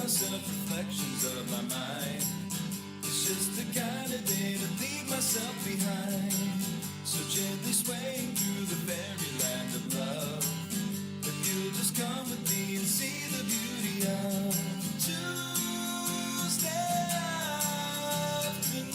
myself reflections of my mind. It's just the kind of day to leave myself behind. So gently swaying through the fairyland of love. If you'll just come with me and see the beauty of Tuesday afternoon.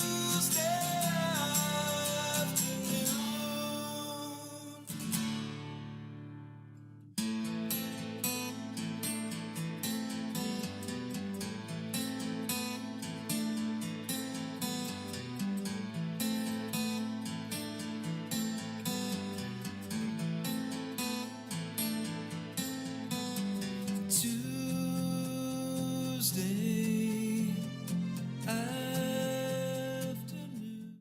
Tuesday afternoon.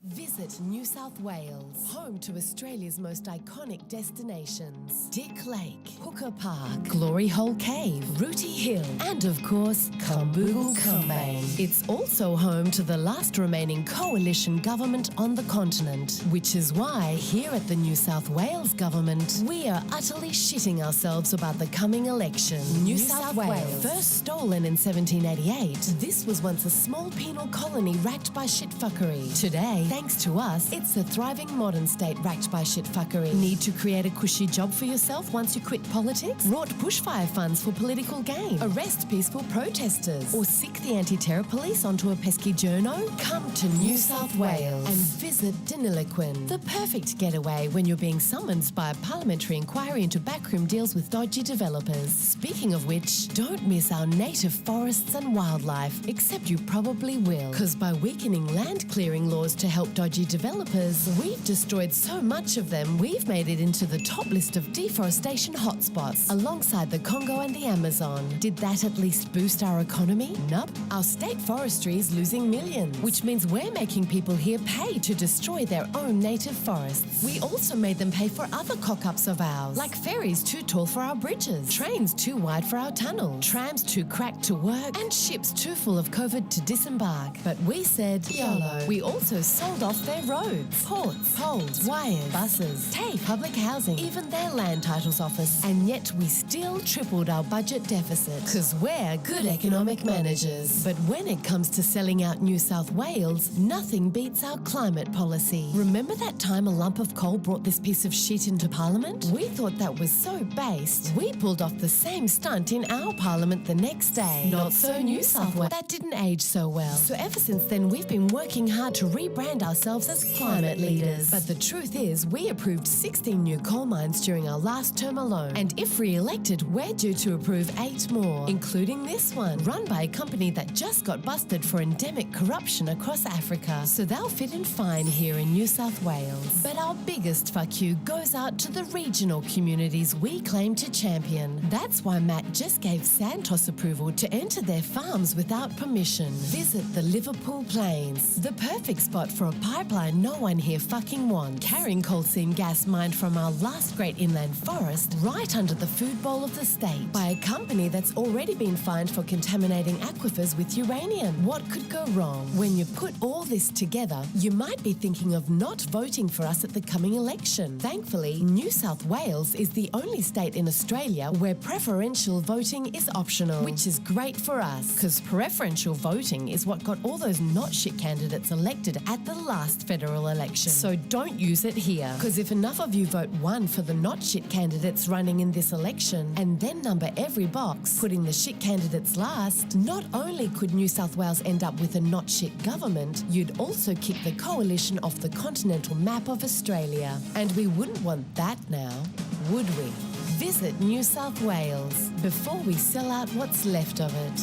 Visit New South Wales, home to Australia's most iconic destinations. Dick Lake, Hooker Park, Glory Hole Cave, Rooty Hill, and of course, Kumboogle Kumbane. It's also home to the last remaining coalition government on the continent, which is why here at the New South Wales government, we are utterly shitting ourselves about the coming election. New South Wales, first stolen in 1788, this was once a small penal colony racked by shitfuckery. Today, thanks to us, it's a thriving modern state racked by shitfuckery. Need to create a cushy job for yourself once you quit politics? Rort bushfire funds for political gain? Arrest peaceful protesters? Or sick the anti-terror police onto a pesky journo? Come to New South Wales and visit Deniliquin, the perfect getaway when you're being summoned by a parliamentary inquiry into backroom deals with dodgy developers. Speaking of which, don't miss our native forests and wildlife, except you probably will, because by weakening land clearing laws to help dodgy developers, we've destroyed so much of them, we've made it into the top list of deforestation hotspots, alongside the Congo and the Amazon. Did that at least boost our economy? Nope. Our state forestry is losing millions, which means we're making people here pay to destroy their own native forests. We also made them pay for other cock-ups of ours, like ferries too tall for our bridges, trains too wide for our tunnels, trams too cracked to work, and ships too full of COVID to disembark. But we said YOLO. We also sold off their roads, ports, poles, wires, buses, TAFE, public housing, even their land titles office. And yet we still tripled our budget deficit, because we're good economic managers. But when it comes to selling out New South Wales, nothing beats our climate policy. Remember that time a lump of coal brought this piece of shit into Parliament? We thought that was so based, we pulled off the same stunt in our Parliament the next day. Not so New South Wales. That didn't age so well. So ever since then, we've been working hard to rebrand ourselves as climate leaders. But the truth is, we approved 16 new coal mines during our last term alone. And if re-elected, we're due to approve 8 more, including this one, run by a company that just got busted for endemic corruption across Africa. So they'll fit in fine here in New South Wales. But our biggest fuck you goes out to the regional communities we claim to champion. That's why Matt just gave Santos approval to enter their farms without permission. Visit the Liverpool Plains, the perfect spot for a pipeline no one here fucking wants, carrying coal seam gas mined from our last great inland forest right under the food bowl of the state by a company that's already been fined for contaminating aquifers with uranium. What could go wrong? When you put all this together, you might be thinking of not voting for us at the coming election. Thankfully, New South Wales is the only state in Australia where preferential voting is optional, which is great for us, because preferential voting is what got all those not shit candidates elected at the last federal election. So don't use it here, because if enough of you vote 1 for the not shit candidates running in this election, and then number every box, putting the shit candidates last, not only could New South Wales end up with a not shit government, you'd also kick the coalition off the continental map of Australia. And we wouldn't want that now, would we? Visit New South Wales before we sell out what's left of it.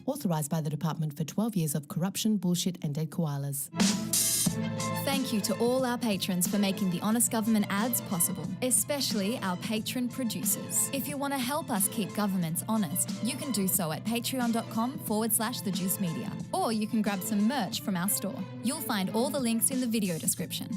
Authorised by the Department for 12 years of corruption, bullshit and dead koalas. Thank you to all our patrons for making the Honest Government ads possible, especially our patron producers. If you want to help us keep governments honest, you can do so at patreon.com/thejuicemedia, or you can grab some merch from our store. You'll find all the links in the video description.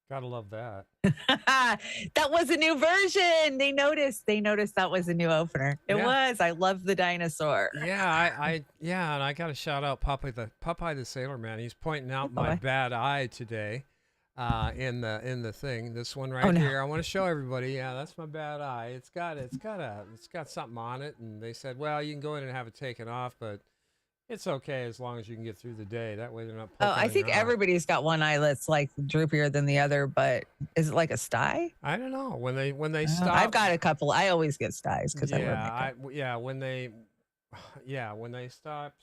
Gotta love that. That was a new version. They noticed. They noticed that was a new opener. It Yeah. was. I love the dinosaur. Yeah, and I gotta shout out Popeye the Sailor Man. He's pointing out my Popeye. bad eye today, in the thing. This one right Oh, no. here. I want to show everybody. Yeah, that's my bad eye. It's got something on it, and they said, well, you can go in and have it taken off, but it's okay as long as you can get through the day. That way they're not. Oh, poking I in think your eye. everybody's got one eye that's like droopier than the other, but is it like a sty? I don't know when they Oh, stop. I've got a couple. I always get styes because I wear makeup. when they stop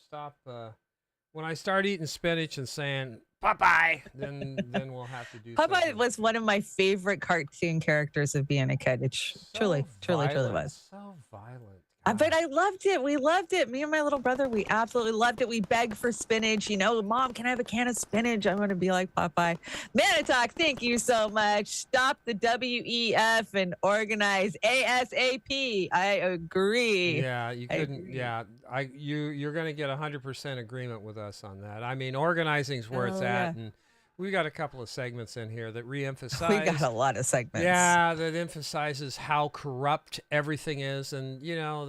when I start eating spinach and saying Popeye, then we'll have to do Popeye something. was one of my favorite cartoon characters of being a kid. It truly violent, was. so violent. But I loved it. We loved it. Me and my little brother, we absolutely loved it. We begged for spinach. You know, Mom, can I have a can of spinach? I want to be like Popeye. Manitalk, thank you so much. Stop the WEF and organize ASAP. I agree. Yeah, you couldn't. Yeah, you're going to get 100% agreement with us on that. I mean, organizing's where it's at, and we got a couple of segments in here that reemphasize. We got a lot of segments. Yeah, that emphasizes how corrupt everything is, and you know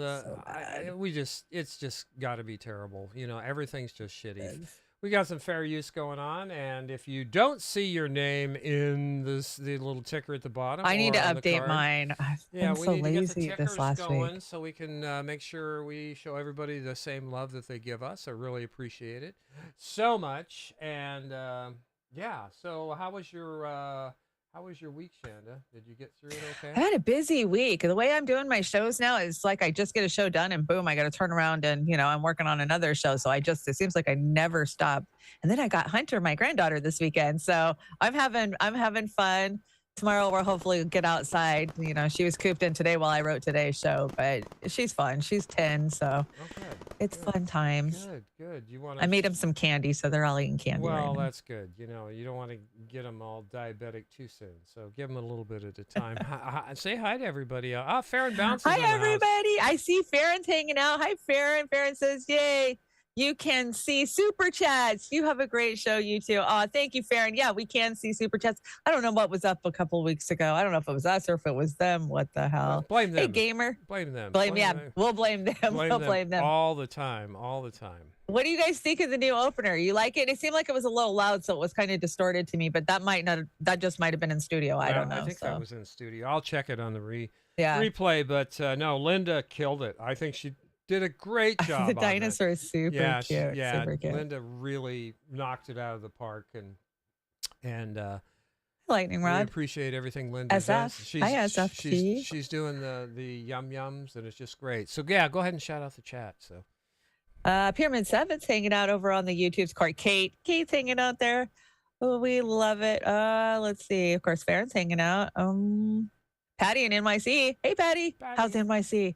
it's just got to be terrible. You know, everything's just shitty. We got some fair use going on, and if you don't see your name in the little ticker at the bottom, I need to or on the update card, mine. I've yeah, been we so need to get the lazy tickers this last going week. so we can make sure we show everybody the same love that they give us. I really appreciate it so much, and yeah. So how was your week, Chanda? Did you get through it okay? I had a busy week. The way I'm doing my shows now is like I just get a show done and boom, I got to turn around and, I'm working on another show. So it seems like I never stop. And then I got Hunter, my granddaughter, this weekend. So I'm having fun. Tomorrow we'll hopefully get outside. She was cooped in today while I wrote today's show, but she's fun. She's 10, so it's fun times. Good. I made them some candy, so they're all eating candy. Well, right now. that's good. You don't want to get them all diabetic too soon. So give them a little bit at a time. Say hi to everybody. Farron bounces. Hi, everybody. I see Farron's hanging out. Hi, Farron. Farron says, yay. You can see super chats. You have a great show, you two. Thank you, Farron. Yeah, we can see super chats. I don't know what was up a couple weeks ago. I don't know if it was us or if it was them. What the hell? Well, blame them. Hey, gamer. Blame them. Them. We'll blame them. We'll blame them. All the time. What do you guys think of the new opener? You like it? It seemed like it was a little loud, so it was kind of distorted to me, but that just might have been in studio. I don't know. I think that was in studio. I'll check it on the replay, but no, Linda killed it. I think she did a great job. The dinosaur is super cute. Yeah, super cute. Linda really knocked it out of the park, and Lightning Rod. we appreciate everything Linda does. Hi, SFT. She's doing the yum yums, and it's just great. So yeah, go ahead and shout out the chat. So Pyramid 7's hanging out over on the YouTube's court. Kate's hanging out there. Oh, we love it. Let's see. Of course, Farron's hanging out. Patty in NYC. Hey, Patty. How's NYC?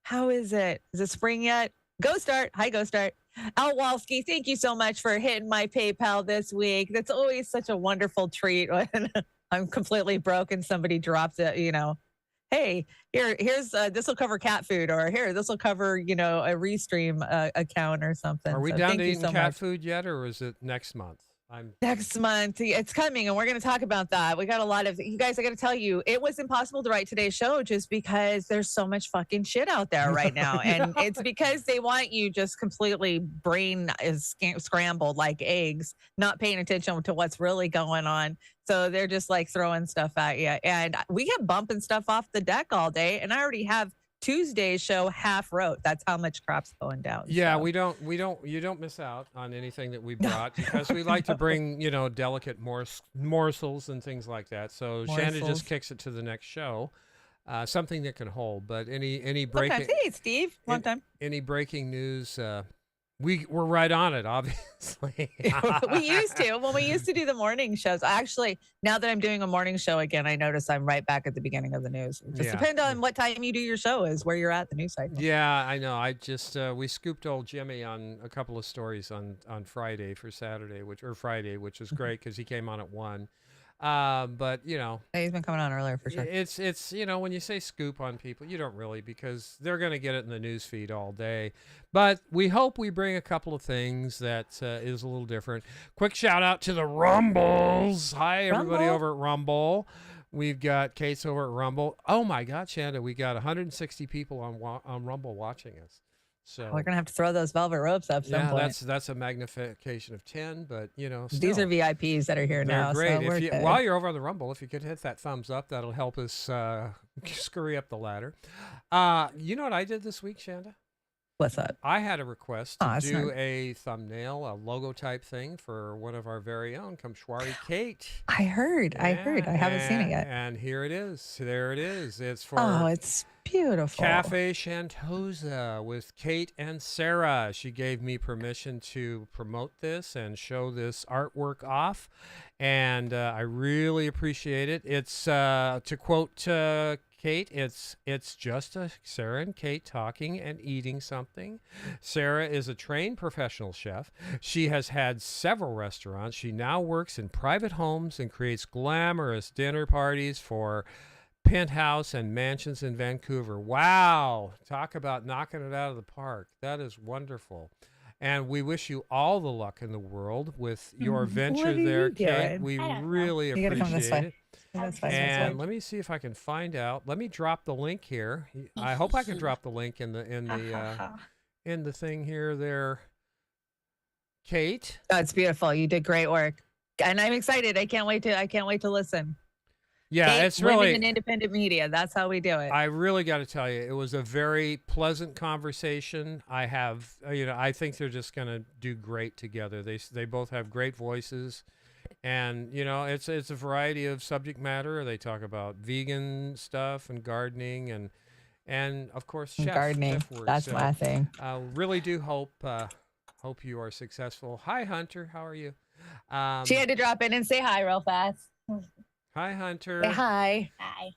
How is it? Is it spring yet? Go Start. Hi, Go Start. Al Walski, thank you so much for hitting my PayPal this week. That's always such a wonderful treat when I'm completely broke and somebody drops it, Hey, here's this will cover cat food, or here, this will cover, a Restream account or something. are we So down thank to you eating so cat much. food yet, or is it next month? Next month, it's coming, and we're going to talk about that. We got a lot of you guys. I got to tell you, it was impossible to write today's show just because there's so much fucking shit out there right now, and it's because they want you just completely brain is scrambled like eggs, not paying attention to what's really going on. So they're just like throwing stuff at you, and we get bumping stuff off the deck all day, and I already have Tuesday's show half wrote. That's how much crap's going down. Yeah, so. you don't miss out on anything that we brought because we like to bring, delicate morsels and things like that. So Chanda just kicks it to the next show. Something that can hold, but any breaking Hey, Steve, long time. Any breaking news, we're right on it, obviously. We used to. When we used to do the morning shows. Actually, now that I'm doing a morning show again, I notice I'm right back at the beginning of the news. Just depend on what time you do your show is where you're at the news cycle. Yeah, I know. I just we scooped old Jimmy on a couple of stories on Friday for Saturday, which was great because he came on at 1. But you know, He's been coming on earlier for sure. it's you know, when you say scoop on people, you don't really, because they're going to get it in the news feed all day. But we hope we bring a couple of things that is a little different. Quick shout out to the Rumbles. Hi everybody Rumble. over at Rumble. We've got Kate's over at Rumble. Oh my God, Chanda, we got 160 people on Rumble watching us. So We're gonna have to throw those velvet ropes up some yeah, point. that's a magnification of 10, but you know, These are still. VIPs that are here They're now. great. So we're If you, good. while you're over on the Rumble, if you could hit that thumbs up, that'll help us scurry up the ladder. You know what I did this week, Chanda? What's up? I had a request to that's do nice. a thumbnail, a logo type thing for one of our very own, Kamshwari Kate. I heard. I haven't seen it yet. And here it is. There it is. It's for Oh, it's beautiful. Cafe Shantosa with Kate and Sarah. She gave me permission to promote this and show this artwork off, and I really appreciate it. It's to quote Kate, it's just a Sarah and Kate talking and eating something. Sarah is a trained professional chef. She has had several restaurants. She now works in private homes and creates glamorous dinner parties for penthouse and mansions in Vancouver. Wow. Talk about knocking it out of the park. That is wonderful. And we wish you all the luck in the world with your venture What are there, you Kate. doing? We I don't know. really You gotta come this appreciate way. it. That's fine. That's And fine. let me see if I can find out. Let me drop the link here. I hope I can drop the link in the thing here there. Kate. Oh, it's beautiful. You did great work, and I'm excited. I can't wait to listen. Yeah, Kate, it's women really in independent media. That's how we do it. I really got to tell you, it was a very pleasant conversation. I have, I think they're just going to do great together. They both have great voices, and it's a variety of subject matter. They talk about vegan stuff and gardening and of course Gardening. chef work. That's So, my thing. I really do hope you are successful. Hi Hunter, how are you? She had to drop in and say hi real fast. Hi Hunter. Say hi. Hi.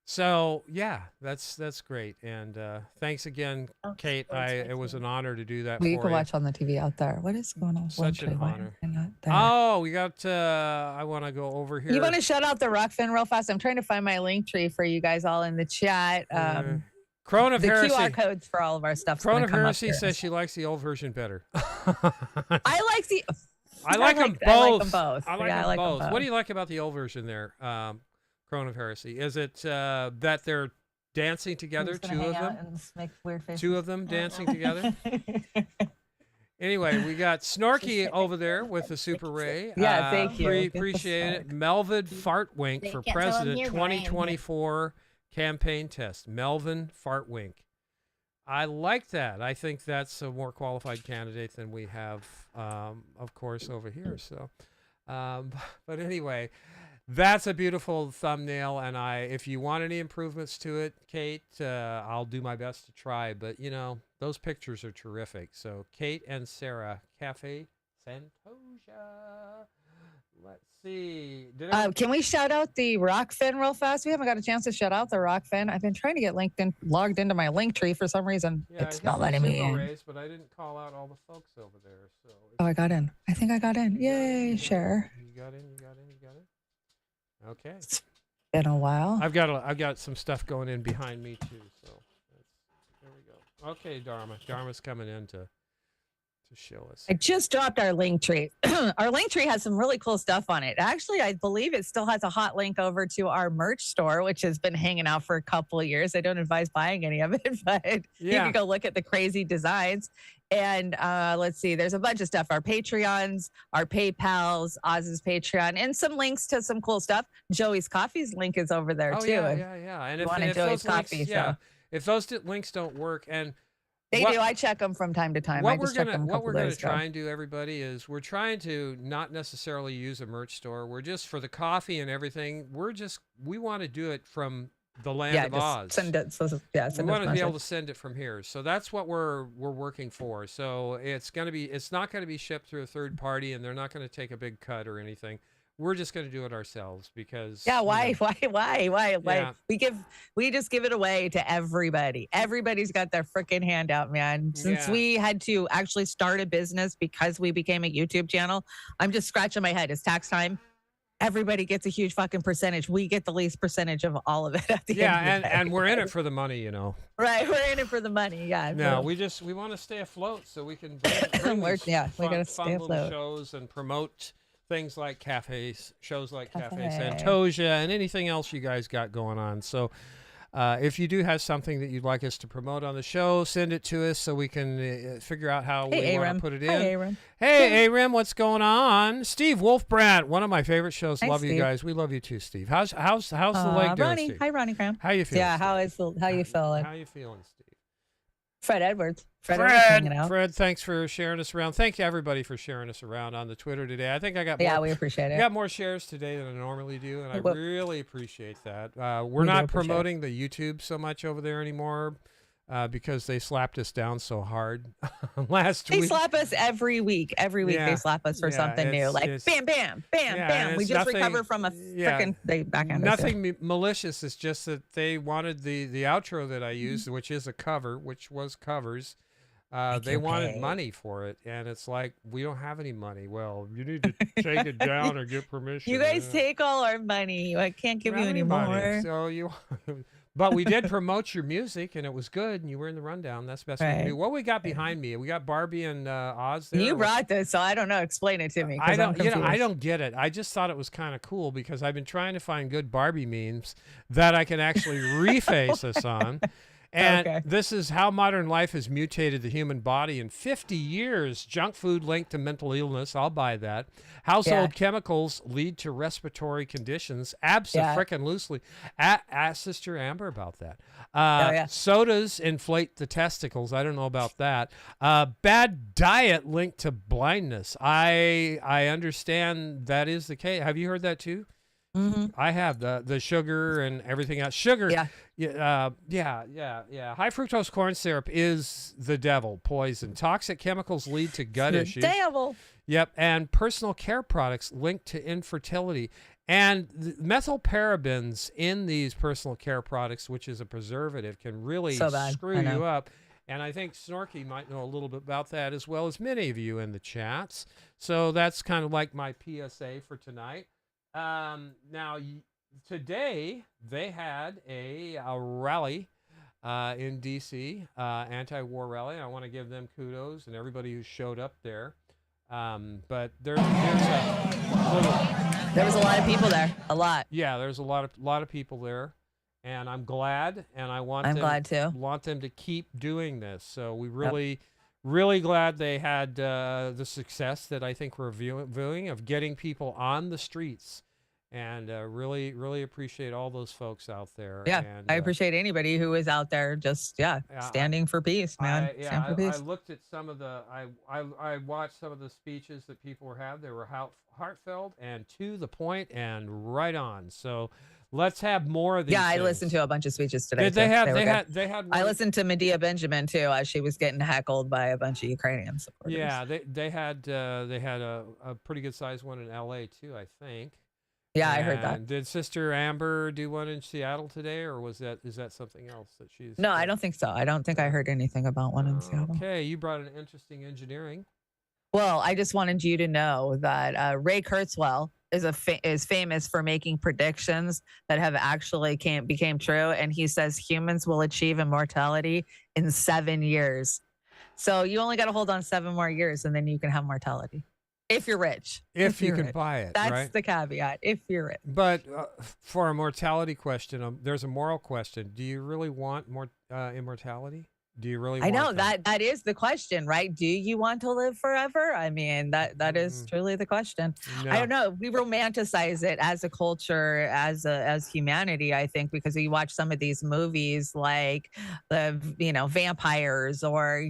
So yeah, that's great, and thanks again, Oh, Kate. sports It was an honor to do that Well, you for can you. watch on the TV out there. What is going on? Such an Why honor. am I not there? Oh, we got. I want to go over here. You want to shout out the Rockfin real fast? I'm trying to find my link tree for you guys all in the chat. Crone of The Heresy. QR codes for all of our stuff. Crone of Heresy says she likes the old version better. I like the. I like them both. I like them both. I like Yeah, them I like them both. What both. do you like about the old version there, Crone of Heresy? Is it that they're dancing together, two of them? Make weird faces. Two of them dancing together. Anyway, we got Snorky over there with the Super Ray. Yeah, thank you. Get the Appreciate it. Snork. Melvin Fartwink They for can't tell I'm President here, but I am here. 2024 campaign test. Melvin Fartwink. I like that. I think that's a more qualified candidate than we have, of course, over here. So, but anyway, that's a beautiful thumbnail. And if you want any improvements to it, Kate, I'll do my best to try. But those pictures are terrific. So Kate and Sarah, Cafe Santosia. Let's see. Can we shout out the Rockfin real fast? We haven't got a chance to shout out the Rockfin. I've been trying to get logged into my link tree for some reason. Yeah, It's I not got letting the me Super in. Rays, but I didn't call out all the folks over there. So Oh, I got in. I think I got in. Yay, You sure. got in. You got in. You got in. Okay. Been a while. I've got some stuff going in behind me too. So there we go. Okay, Dharma. Dharma's coming in to show us. I just dropped our link tree. Our link tree has some really cool stuff on it. Actually, I believe it still has a hot link over to our merch store, which has been hanging out for a couple of years. I don't advise buying any of it, but you Yeah. can go look at the crazy designs. And let's see, there's a bunch of stuff. Our Patreons, our PayPals, Oz's Patreon, and some links to some cool stuff. Joey's Coffee's link is over there Oh too. yeah. And You if wanted Joey's those links, coffee, yeah, so. if those links don't work, and They what- do. I check them from time to time. I what we're just checked gonna them a couple days ago. try and do, everybody, is we're trying to not necessarily use a merch store. We're just for the coffee and everything. We want to do it from the land Yeah, of just Oz. send it. So, yeah, We send want us to be able to message. send it from here, so that's what we're working for. So it's not going to be shipped through a third party, and they're not going to take a big cut or anything. We're just going to do it ourselves because Yeah, why? Yeah. We just give it away to everybody. Everybody's got their freaking hand out, man. Since Yeah. we had to actually start a business because we became a YouTube channel, I'm just scratching my head. It's tax time. everybody gets a huge fucking percentage. We get the least percentage of all of it at the end of the day. and we're in it for the money, you know. Right, we're in it for the money. Yeah. No, we want to stay afloat so we can bring these we fun, gotta fun stay little afloat. shows and promote things like shows like Cafe Cafe. Santosia and anything else you guys got going on. So if you do have something that you'd like us to promote on the show, send it to us so we can figure out how we want to put it in. Hi, Aram. Hey, Aram, what's going on? Steve Wolfbrandt, one of my favorite shows. Hi, love you Steve. guys. We love you too, Steve. How's the leg doing, Ronnie. Steve? Hi, Ronnie Cram. How you feeling? Yeah, Steve? how you feeling? How you feeling, Steve? Fred Edwards. Edwards hanging out. Fred, thanks for sharing us around. Thank you, everybody, for sharing us around on the Twitter today. I think I got more, we appreciate it. got more shares today than I normally do, and I Well, really appreciate that. We're we do not appreciate promoting the YouTube so much over there anymore because they slapped us down so hard last They week. slap us every week. Every week Yeah. they slap us for Yeah, something new. it's- Like it's- bam, bam, bam, Yeah, bam. and We it's just nothing- recovered from a yeah, freaking they backhand. Nothing malicious. It's just that they wanted the outro that I used, which is a cover, which was covers. They wanted money for it, and it's like, we don't have any money. Well, you need to take it down or get permission. You guys take all our money. I can't give you any money. more. So but we did promote your music, and it was good, and you were in the rundown. That's the best we can Right. do. What we got behind me? We got Barbie and Oz there. You brought this, so I don't know. Explain it to me. 'Cause I I'm don't, I confused. don't get it. I just thought it was kind of cool because I've been trying to find good Barbie memes that I can actually reface us on. And Okay. this is how modern life has mutated the human body in 50 years. Junk food linked to mental illness. I'll buy that. Household chemicals lead to respiratory conditions. Abso-frickin-loosely. Ask Sister Amber about that. Sodas inflate the testicles. I don't know about that. Bad diet linked to blindness. I understand that is the case. Have you heard that too? Mm-hmm. I have the sugar and everything else. Sugar, Yeah. High fructose corn syrup is the devil, poison. Toxic chemicals lead to gut issues. Devil. Yep, and personal care products linked to infertility. And methylparabens in these personal care products, which is a preservative, can really So bad. screw I know. you up. And I think Snorky might know a little bit about that, as well as many of you in the chats. So that's kind of like my PSA for tonight. Now, today they had a rally in D.C., anti-war rally. I want to give them kudos and everybody who showed up there. But there was a lot of people there. A lot. Yeah, there's a lot of people there, and I'm glad, and I'm glad too. Want them to keep doing this. So we really glad they had the success that I think we're viewing of getting people on the streets, and really appreciate all those folks out there. Yeah, and, I appreciate anybody who is out there just standing for peace, man. Stand for peace. I looked at some of the I watched some of the speeches that people were having. They were heartfelt and to the point and right on. So let's have more of these. Yeah, I things. listened to a bunch of speeches today. Did too. They had I listened to Medea Benjamin too, as she was getting heckled by a bunch of Ukrainian supporters. Yeah, they had a pretty good sized one in L.A. too, I think. Yeah, I heard that. Did Sister Amber do one in Seattle today, or is that something else that she's? No, I don't think so. I don't think I heard anything about one in Seattle. Okay, you brought an interesting engineering. Well, I just wanted you to know that Ray Kurzweil is famous for making predictions that have actually became true, and he says humans will achieve immortality in 7 years. So you only got to hold on 7 more years, and then you can have mortality. If you're rich. If you can rich. buy it, That's right? the caveat. If you're rich. But for a mortality question, there's a moral question. Do you really want more immortality? Do you really? I know want that is the question, right? Do you want to live forever? I mean, that is truly the question. No. I don't know. We romanticize it as a culture, as humanity, I think, because we watch some of these movies like the vampires, or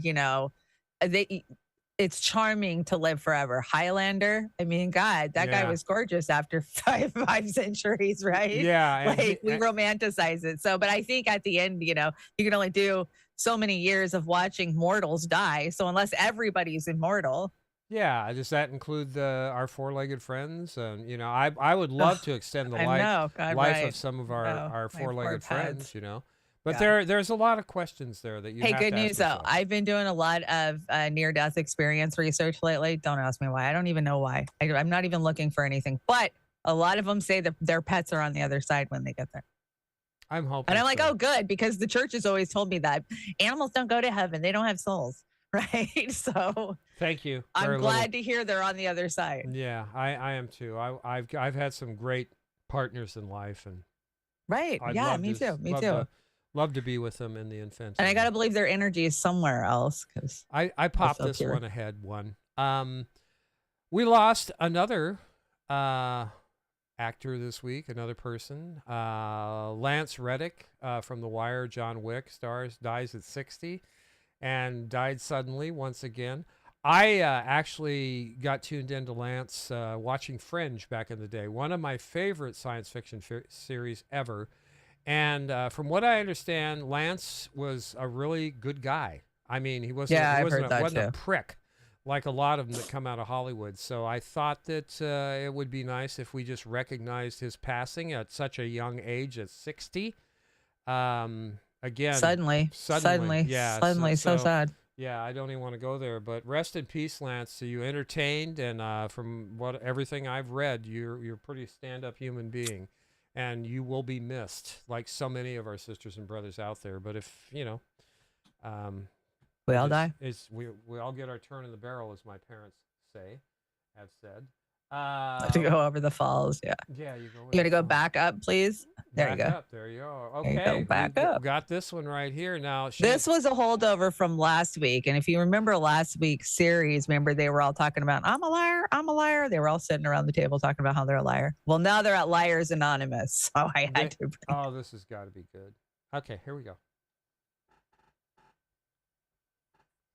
it's charming to live forever. Highlander, I mean, God, that guy was gorgeous after five centuries, right? Yeah. We romanticize it. So, but I think at the end, you can only do so many years of watching mortals die. So unless everybody's immortal. Yeah. Does that include our four-legged friends? I would love to extend the life of some of our four-legged friends, But there's a lot of questions there that you have to good ask news though. yourself. I've been doing a lot of near-death experience research lately. Don't ask me why. I don't even know why. I'm not even looking for anything. But A lot of them say that their pets are on the other side when they get there. I'm hoping. And I'm like, so. oh, good, because the church has always told me that animals don't go to heaven. They don't have souls, right? So Thank you. I'm Very glad little. to hear they're on the other side. Yeah, I am too. I've had some great partners in life, and Right. I'd Yeah, love me to, too. Me love too. To, love to be with them in the infancy. And I got to believe their energy is somewhere else. Because I popped so this pure. one ahead. We lost another actor this week, another person. Lance Reddick from The Wire, John Wick stars, dies at 60 and died suddenly once again. I actually got tuned into Lance watching Fringe back in the day, one of my favorite science fiction series ever. And from what I understand, Lance was a really good guy. I mean, he wasn't, Yeah, he I've heard that wasn't a too. prick like a lot of them that come out of Hollywood. So I thought that it would be nice if we just recognized his passing at such a young age, at 60. Again, suddenly, yeah, so sad. Yeah, I don't even want to go there, but rest in peace, Lance. So you entertained, and from everything I've read, you're a pretty stand-up human being, and you will be missed, like so many of our sisters and brothers out there. But if you know, We all die. We all get our turn in the barrel, as my parents have said. To go over the falls. Yeah. Yeah, you go. You got to go back up, please. There you Back go. up. There you go. There you Okay. go, back we up. Got this one right here now. This was a holdover from last week. And if you remember last week's series, remember they were all talking about, I'm a liar, I'm a liar. They were all sitting around the table talking about how they're a liar. Well, now they're at Liars Anonymous. So I had to. Oh, this has got to be good. Okay, here we go.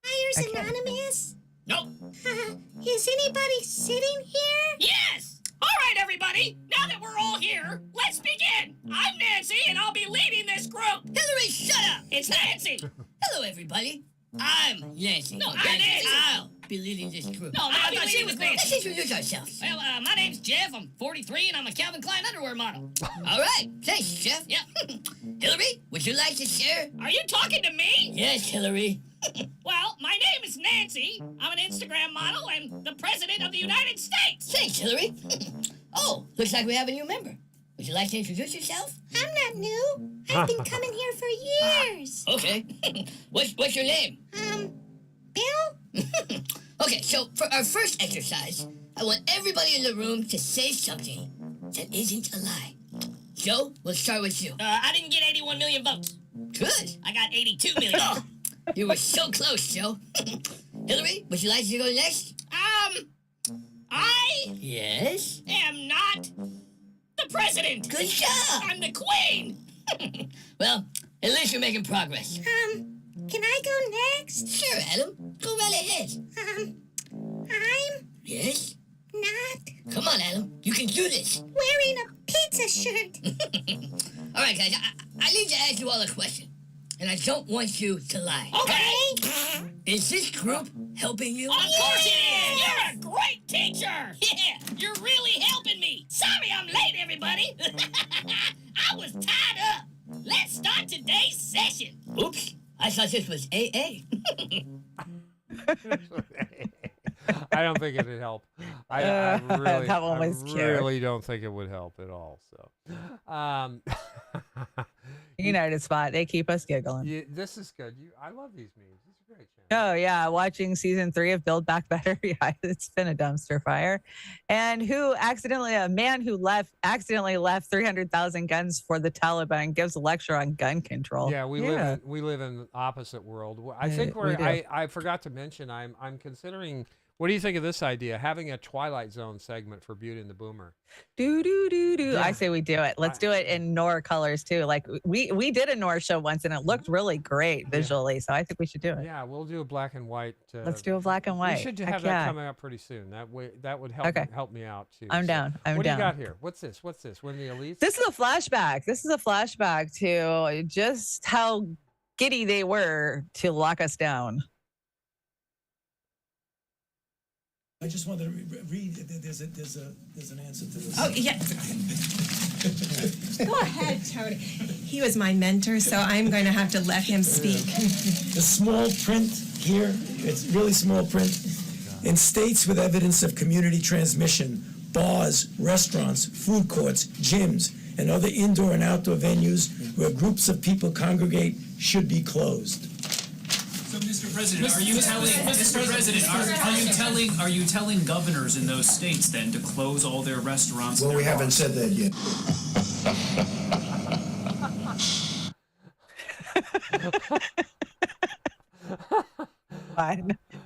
Liars Anonymous? Nope. Is anybody sitting here? Yes! All right, everybody. Now that we're all here, let's begin. I'm Nancy, and I'll be leading this group. Hillary, shut up. It's Nancy. Hello, everybody. I'm Nancy. No, I'm Nancy. I'll be leading this group. No, I thought she was Let's Nancy. introduce ourselves. Well, my name's Jeff. I'm 43, and I'm a Calvin Klein underwear model. All right. Thanks, Jeff. Yeah. Hillary, would you like to share? Are you talking to me? Yes, Hillary. Well, my name is Nancy. I'm an Instagram model and the President of the United States. Thanks, Hillary. Oh, looks like we have a new member. Would you like to introduce yourself? I'm not new. I've been coming here for years. Okay. What's your name? Bill? Okay, so for our first exercise, I want everybody in the room to say something that isn't a lie. Joe, we'll start with you. I didn't get 81 million votes. Good. I got 82 million. Oh, you were so close, Joe. Hillary, would you like to go next? I Yes? am not the president. Good job. I'm the queen. Well, at least you're making progress. Can I go next? Sure, Adam. Go right ahead. I'm Yes? not Come on, Adam. You can do this. wearing a pizza shirt. All right, guys. I need to ask you all a question. And I don't want you to lie. Okay. Is this group helping you? Of course it is. You're a great teacher. Yeah, you're really helping me. Sorry I'm late, everybody. I was tied up. Let's start today's session. Oops. I thought this was AA. I don't think it'd help. I really, that one was I cute. really don't think it would help at all. So, United Spot. They keep us giggling. this is good. I love these memes. These are great. Chanda. Oh yeah, watching season 3 of Build Back Better. Yeah, it's been a dumpster fire. And a man who accidentally left 300,000 guns for the Taliban gives a lecture on gun control. Yeah, we live in the opposite world. I think we do. I forgot to mention I'm considering. What do you think of this idea? Having a Twilight Zone segment for Beauty and the Boomer. Do do do do. Yeah. I say we do it. Let's do it in Nora colors too. Like we did a Nora show once and it looked really great visually. So I think we should do it. Yeah, we'll do a black and white. Let's do a black and white. We should Heck have yeah. that coming up pretty soon. That would help Okay. help me out too. I'm down. I'm what down. do you got here? What's this? When the elites? This is a flashback. This is a flashback to just how giddy they were to lock us down. I just wanted to read. There's an answer to this. Oh, yeah. Go ahead, Tony. He was my mentor, so I'm going to have to let him speak. The small print here, it's really small print. In states with evidence of community transmission, bars, restaurants, food courts, gyms, and other indoor and outdoor venues where groups of people congregate should be closed. So, Mr. President, are you telling governors in those states then to close all their restaurants? Well, we haven't said that yet.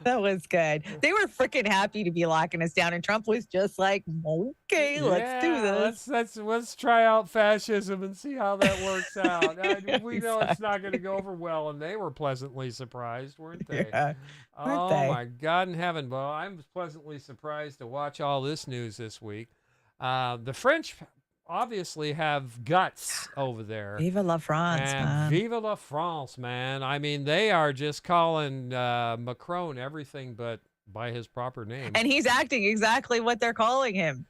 That was good. They were freaking happy to be locking us down, and Trump was just like, "Okay, let's do this. Let's try out fascism and see how that works out." We know it's not going to go over well, and they were pleasantly surprised, weren't they? Yeah, oh they? My God in heaven! Well, I'm pleasantly surprised to watch all this news this week. The French obviously have guts over there. Vive la France, and man. Vive la France, man. I mean, they are just calling Macron everything but by his proper name. And he's acting exactly what they're calling him.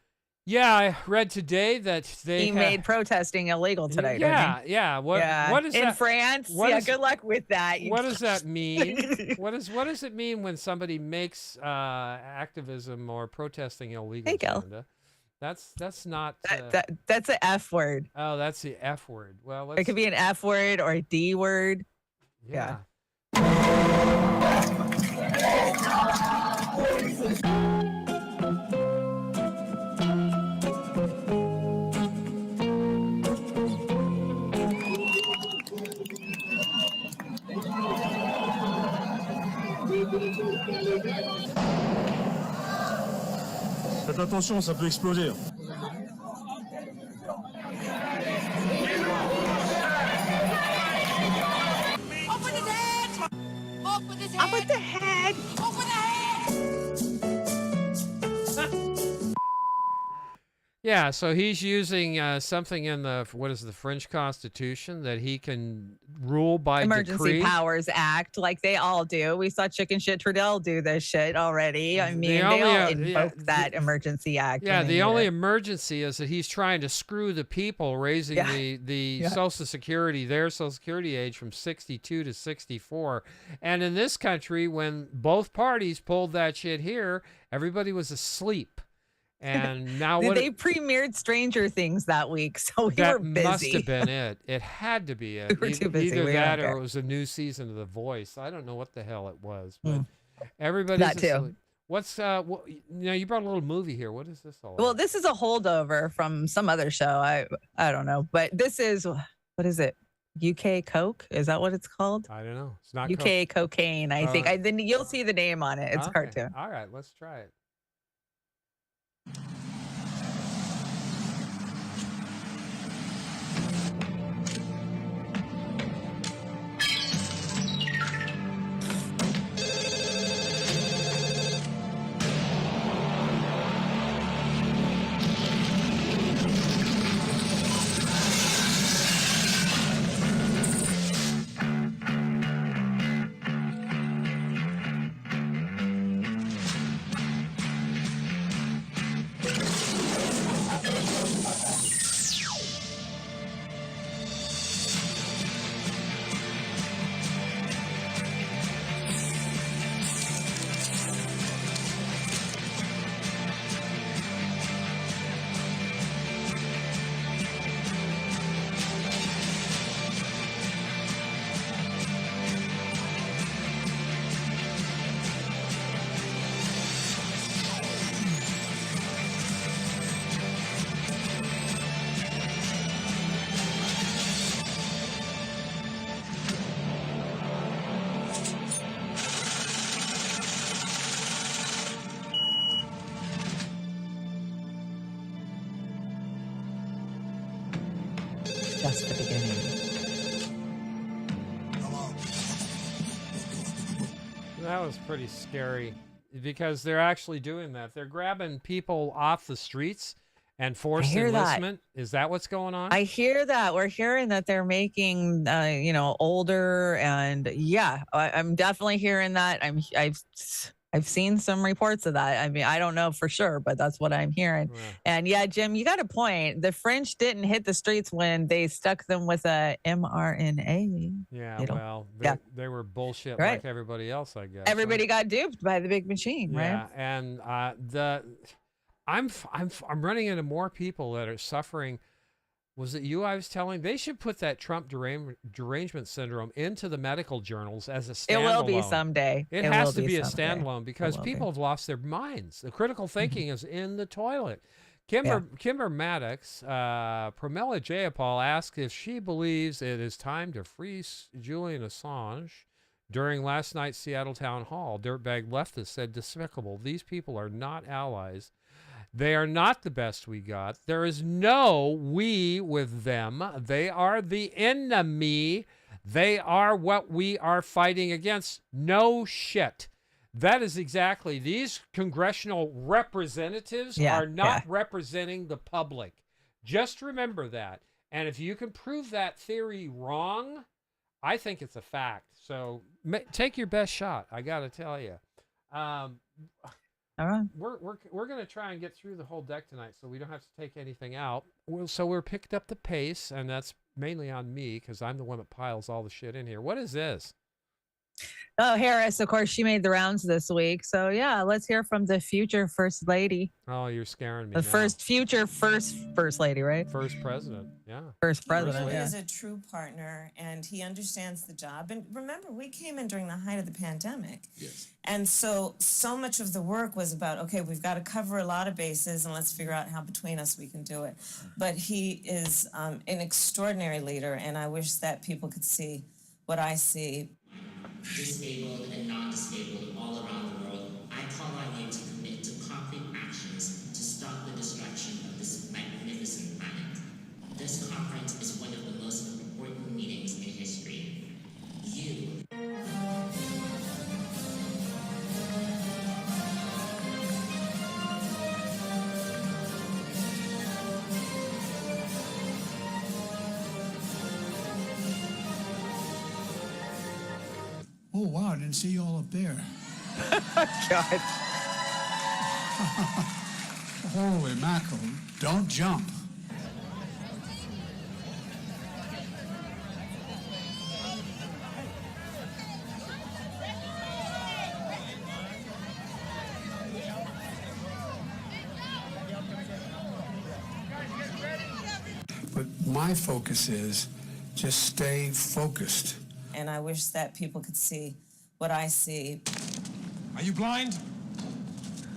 Yeah, I read today that He made protesting illegal today. Yeah, didn't he? yeah. What is in that? France? Good luck with that. What does that mean? What does it mean when somebody makes activism or protesting illegal? Chanda? That's not that's an F word. Oh, that's the F word. Well, it could be an F word or a D word. Yeah. Faites attention, ça peut exploser. Up with the head. Yeah, so he's using something in the French Constitution that he can rule by Emergency decree. Powers Act, like they all do. We saw Chicken Shit Trudeau do this shit already. I mean, they all invoked that Emergency Act. Yeah, the only emergency is that he's trying to screw the people, raising the Social Security, their Social Security age from 62 to 64. And in this country, when both parties pulled that shit here, everybody was asleep. And now they premiered Stranger Things that week, so we were busy. That must have been it. It had to be it. We were too busy. Either We that don't or care. it was a new season of The Voice. I don't know what the hell it was, but everybody's That too. asleep. What's you brought a little movie here. What is this all Well, about? this is a holdover from some other show. I don't know, but this is what is it? UK Coke? Is that what it's called? I don't know. It's not UK Cocaine. I think. Then you'll see the name on it. It's a cartoon. All right, let's try it. Just the beginning. That was pretty scary because they're actually doing that. They're grabbing people off the streets and forced enlistment. Is that what's going on? I hear that. We're hearing that they're making, older, and I'm definitely hearing that. I've seen some reports of that. I mean, I don't know for sure, but that's what I'm hearing. Yeah. And yeah, Jim, you got a point. The French didn't hit the streets when they stuck them with a mRNA. Yeah, they were bullshit Right. like everybody else, I guess. Everybody got duped by the big machine, Yeah, right? and I'm running into more people that are suffering. Was it you I was telling? They should put that Trump derangement syndrome into the medical journals as a standalone. It will be someday. It has to be a standalone because people have lost their minds. The critical thinking is in the toilet. Kimber Maddox, Pramila Jayapal asked if she believes it is time to free Julian Assange during last night's Seattle town hall. Dirtbag leftists said, despicable. These people are not allies. They are not the best we got. There is no we with them. They are the enemy. They are what we are fighting against. No shit. That is exactly. These congressional representatives are not representing the public. Just remember that. And if you can prove that theory wrong, I think it's a fact. So take your best shot. I got to tell you. All right. We're going to try and get through the whole deck tonight, so we don't have to take anything out. So we're picked up the pace, and that's mainly on me because I'm the one that piles all the shit in here. What is this? Oh, Harris, of course, she made the rounds this week. So, yeah, let's hear from the future First Lady. Oh, you're scaring me. The future First Lady, right? First President, yeah. First President, He is a true partner, and he understands the job. And remember, we came in during the height of the pandemic. Yes. And so much of the work was about, okay, we've got to cover a lot of bases, and let's figure out how between us we can do it. But he is an extraordinary leader, and I wish that people could see what I see. Disabled and non-disabled all around the world, I call on you to commit to concrete actions to stop the destruction of this magnificent planet. This conference is one of the most important meetings in history. You. Oh, wow, I didn't see you all up there. God. Holy mackerel, don't jump. But my focus is just stay focused. And I wish that people could see what I see. Are you blind?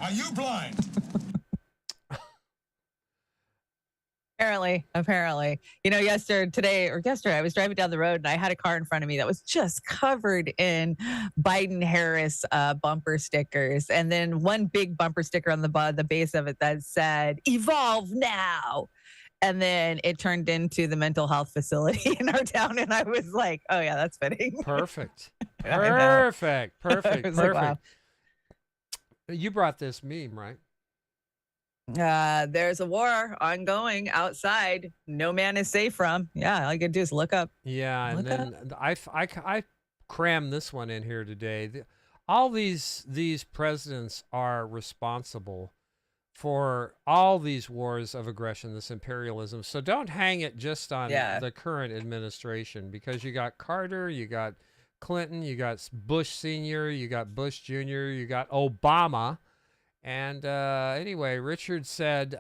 Are you blind? Apparently. You know, yesterday, I was driving down the road and I had a car in front of me that was just covered in Biden-Harris bumper stickers. And then one big bumper sticker on the base of it that said, "Evolve now." And then it turned into the mental health facility in our town. And I was like, oh, yeah, that's fitting. Perfect. Perfect. Like, wow. You brought this meme, right? There's a war ongoing outside. No man is safe from. Yeah, all you can do is look up. Yeah, and then I crammed this one in here today. All these presidents are responsible for all these wars of aggression, this imperialism. So don't hang it just on the current administration, because you got Carter, you got Clinton, you got Bush Sr., you got Bush Jr., you got Obama. And anyway, Richard said,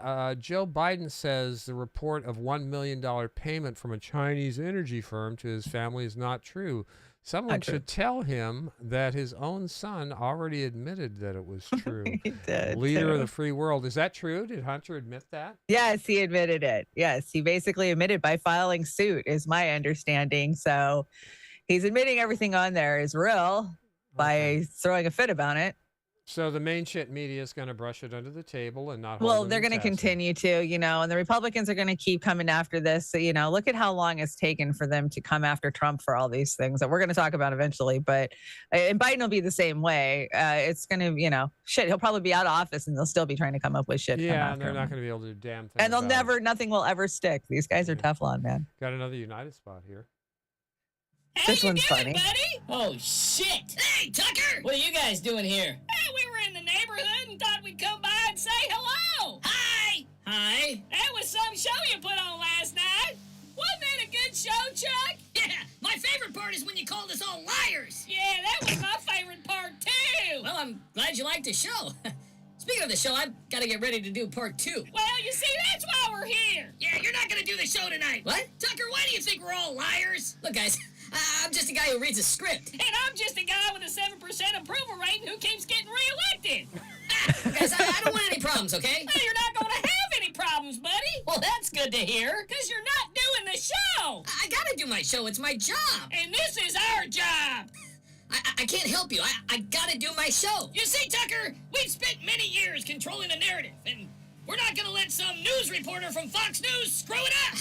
Joe Biden says the report of $1 million payment from a Chinese energy firm to his family is not true. Someone should tell him that his own son already admitted that it was true. He did. Leader of the free world. Is that true? Did Hunter admit that? Yes, he admitted it. Yes, he basically admitted by filing suit, is my understanding. So he's admitting everything on there is real by throwing a fit about it. So the main shit media is going to brush it under the table and not. Well, they're going to continue to, and the Republicans are going to keep coming after this. So, look at how long it's taken for them to come after Trump for all these things that we're going to talk about eventually. But and Biden will be the same way. It's going to, he'll probably be out of office and they'll still be trying to come up with shit. Yeah, and they're not going to be able to do a damn thing. And nothing will ever stick. These guys are Teflon, man. Got another United spot here. This one's funny. Buddy? Oh, shit. Hey, Tucker! What are you guys doing here? Hey, we were in the neighborhood and thought we'd come by and say hello. Hi! Hi? That was some show you put on last night. Wasn't that a good show, Chuck? Yeah, my favorite part is when you called us all liars. Yeah, that was my favorite part, too. Well, I'm glad you liked the show. Speaking of the show, I've got to get ready to do part 2. Well, you see, that's why we're here. Yeah, you're not going to do the show tonight. What? Tucker, why do you think we're all liars? Look, guys, I'm just a guy who reads a script. And I'm just a guy with a 7% approval rating who keeps getting reelected. Guys, I don't want any problems, okay? Well, you're not going to have any problems, buddy. Well, that's good to hear, because you're not doing the show. I got to do my show. It's my job. And this is our job. I can't help you. I got to do my show. You see, Tucker, we've spent many years controlling the narrative, and we're not going to let some news reporter from Fox News screw it up.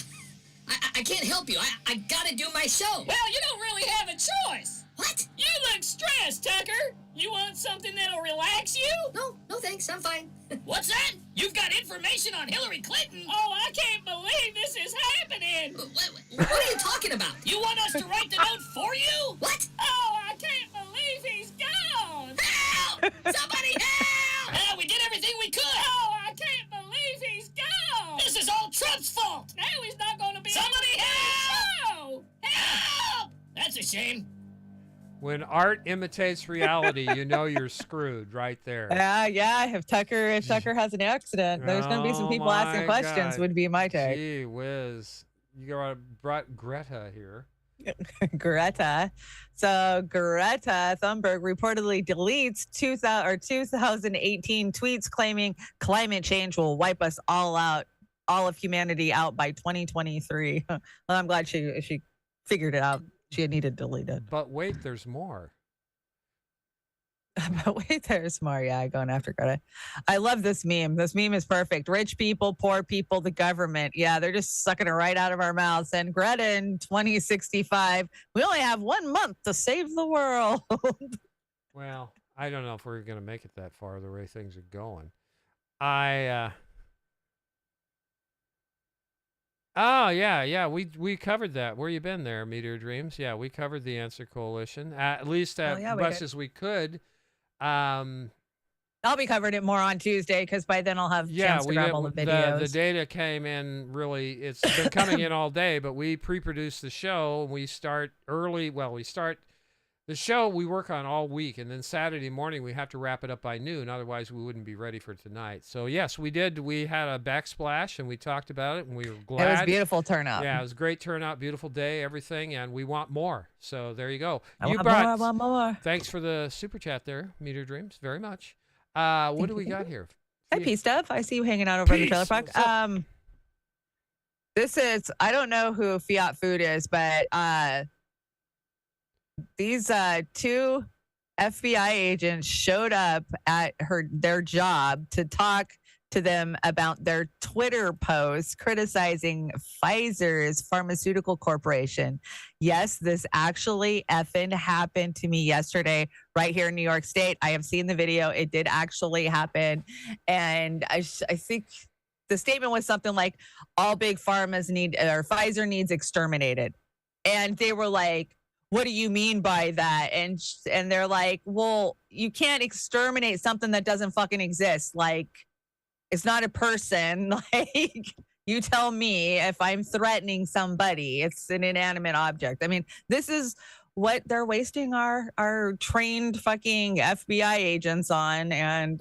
I can't help you. I got to do my show. Well, you don't really have a choice. What? You look stressed, Tucker. You want something that'll relax you? No, thanks. I'm fine. What's that? You've got information on Hillary Clinton? Oh, I can't believe this is happening. What are you talking about? You want us to write the note for you? What? Oh, I can't believe he's gone. Help! Somebody help! Well, we did everything we could. Oh, I can't believe he's gone. This is all Trump's fault. Now he's not going to be Somebody help! Help! That's a shame. When art imitates reality, you know you're screwed right there. Yeah. If Tucker has an accident, there's going to be some people asking questions. God. Would be my take. Gee whiz! You brought Greta here. Greta. So Greta Thunberg reportedly deletes 2018 tweets claiming climate change will wipe us all of humanity out by 2023. Well, I'm glad she figured it out. She had needed to delete it. But wait, there's more. But wait, there's more. Yeah, going after Greta. I love this meme. This meme is perfect. Rich people, poor people, the government. Yeah, they're just sucking it right out of our mouths. And Greta in 2065, we only have 1 month to save the world. Well, I don't know if we're going to make it that far the way things are going. Oh, yeah, we covered that. Where you been there, Meteor Dreams? Yeah, we covered the Answer Coalition, at least as much as we could. I'll be covering it more on Tuesday because by then I'll have chance to grab all the videos. The data came in really, it's been coming in all day, but we pre-produce the show. We start early. Well, we start the show we work on all week, and then Saturday morning we have to wrap it up by noon. Otherwise, we wouldn't be ready for tonight. So, yes, we did. We had a backsplash, and we talked about it, and we were glad. It was a beautiful turnout. Yeah, it was a great turnout, beautiful day, everything, and we want more. So, there you go. I want more. Thanks for the super chat there, Meteor Dreams, very much. What do we got here? Hi, P Stuff. I see you hanging out over in the trailer park. This is, I don't know who Fiat Food is, but these two FBI agents showed up at their job to talk to them about their Twitter posts criticizing Pfizer's pharmaceutical corporation. Yes, this actually effing happened to me yesterday right here in New York State. I have seen the video. It did actually happen. And I think the statement was something like, all big pharmas Pfizer needs exterminated. And they were like, what do you mean by that? And they're like, well, you can't exterminate something that doesn't fucking exist. Like, it's not a person. Like, you tell me if I'm threatening somebody, it's an inanimate object. I mean, this is what they're wasting our trained fucking FBI agents on. And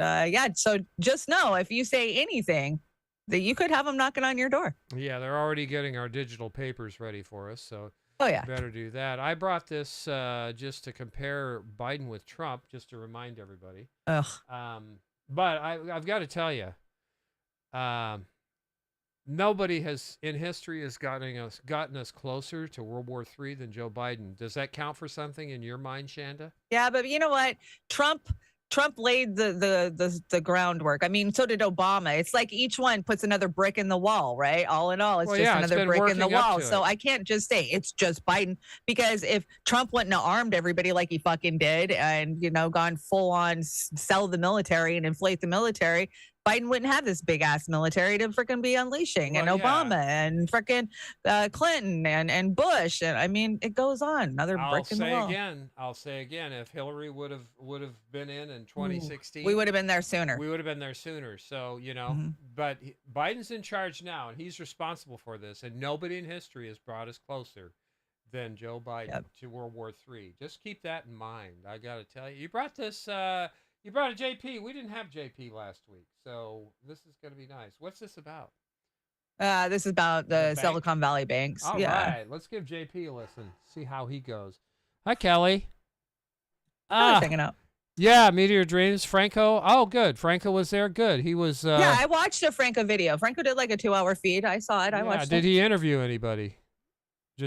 so just know if you say anything, that you could have them knocking on your door. Yeah, they're already getting our digital papers ready for us. So better do that. I brought this just to compare Biden with Trump, just to remind everybody. Ugh. But I've got to tell you, nobody in history has gotten us closer to World War III than Joe Biden. Does that count for something in your mind, Chanda? Yeah, but you know what? Trump laid the groundwork. I mean, so did Obama. It's like each one puts another brick in the wall, right? All in all, it's another brick in the wall. So I can't just say it's just Biden, because if Trump wouldn't have armed everybody like he fucking did and, gone full on sell the military and inflate the military, Biden wouldn't have this big ass military to freaking be unleashing, and Obama and freaking Clinton and Bush. And I mean, it goes on. Another brick in the wall. I'll say again, if Hillary would have been in 2016, we would have been there sooner. So, but Biden's in charge now, and he's responsible for this. And nobody in history has brought us closer than Joe Biden to World War III. Just keep that in mind. I got to tell you, you brought this. You brought a JP. We didn't have JP last week, so this is going to be nice. What's this about? This is about the bank? Silicon Valley banks. All yeah. right, let's give JP a listen. See how he goes. Hi, Kelly. Hanging out. Yeah, Meteor Dreams. Franco. Oh, good. Franco was there. Good. He was. Yeah, I watched a Franco video. Franco did like a 2-hour feed. I saw it. I watched Did it. he interview anybody?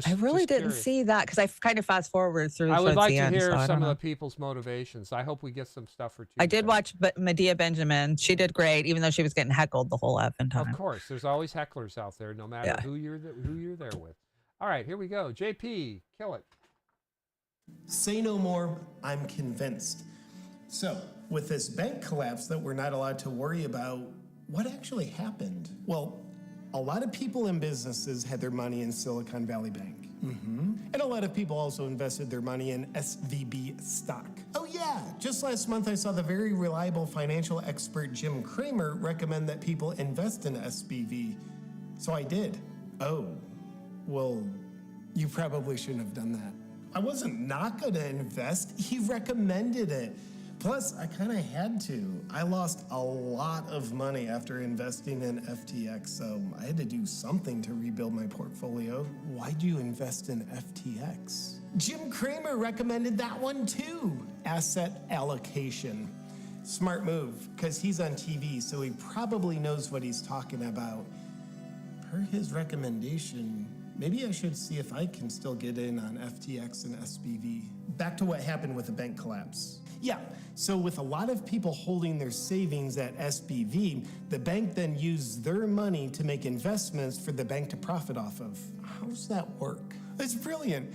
I really didn't curious. see that because I kind of fast forward through. I would towards like the to end, hear so I some don't of know. the people's motivations. I hope we get some stuff for Tuesday. I did watch Medea Benjamin. She did great, even though she was getting heckled the whole effing time. Of course, there's always hecklers out there, no matter who you're there with. All right, here we go. JP, kill it. Say no more. I'm convinced. So, with this bank collapse that we're not allowed to worry about, what actually happened? Well, a lot of people and businesses had their money in Silicon Valley Bank. And a lot of people also invested their money in SVB stock. Oh yeah, just last month I saw the very reliable financial expert Jim Cramer recommend that people invest in SVB. So I did. Oh, well, you probably shouldn't have done that. I wasn't not gonna invest, he recommended it. Plus, I kind of had to. I lost a lot of money after investing in FTX, so I had to do something to rebuild my portfolio. Why'd you invest in FTX? Jim Cramer recommended that one too. Asset allocation. Smart move, because he's on TV, so he probably knows what he's talking about. Per his recommendation, maybe I should see if I can still get in on FTX and SBV. Back to what happened with the bank collapse. Yeah, so with a lot of people holding their savings at SBV, the bank then used their money to make investments for the bank to profit off of. How does that work? It's brilliant.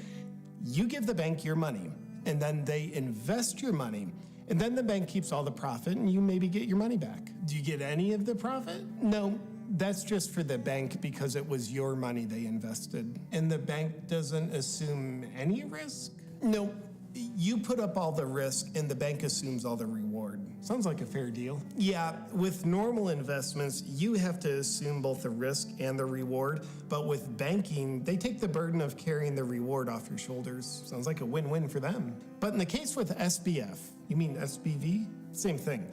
You give the bank your money, and then they invest your money, and then the bank keeps all the profit, and you maybe get your money back. Do you get any of the profit? No. That's just for the bank because it was your money they invested. And the bank doesn't assume any risk? No. You put up all the risk and the bank assumes all the reward. Sounds like a fair deal. Yeah, with normal investments, you have to assume both the risk and the reward. But with banking, they take the burden of carrying the reward off your shoulders. Sounds like a win-win for them. But in the case with SBF, you mean SBV? Same thing.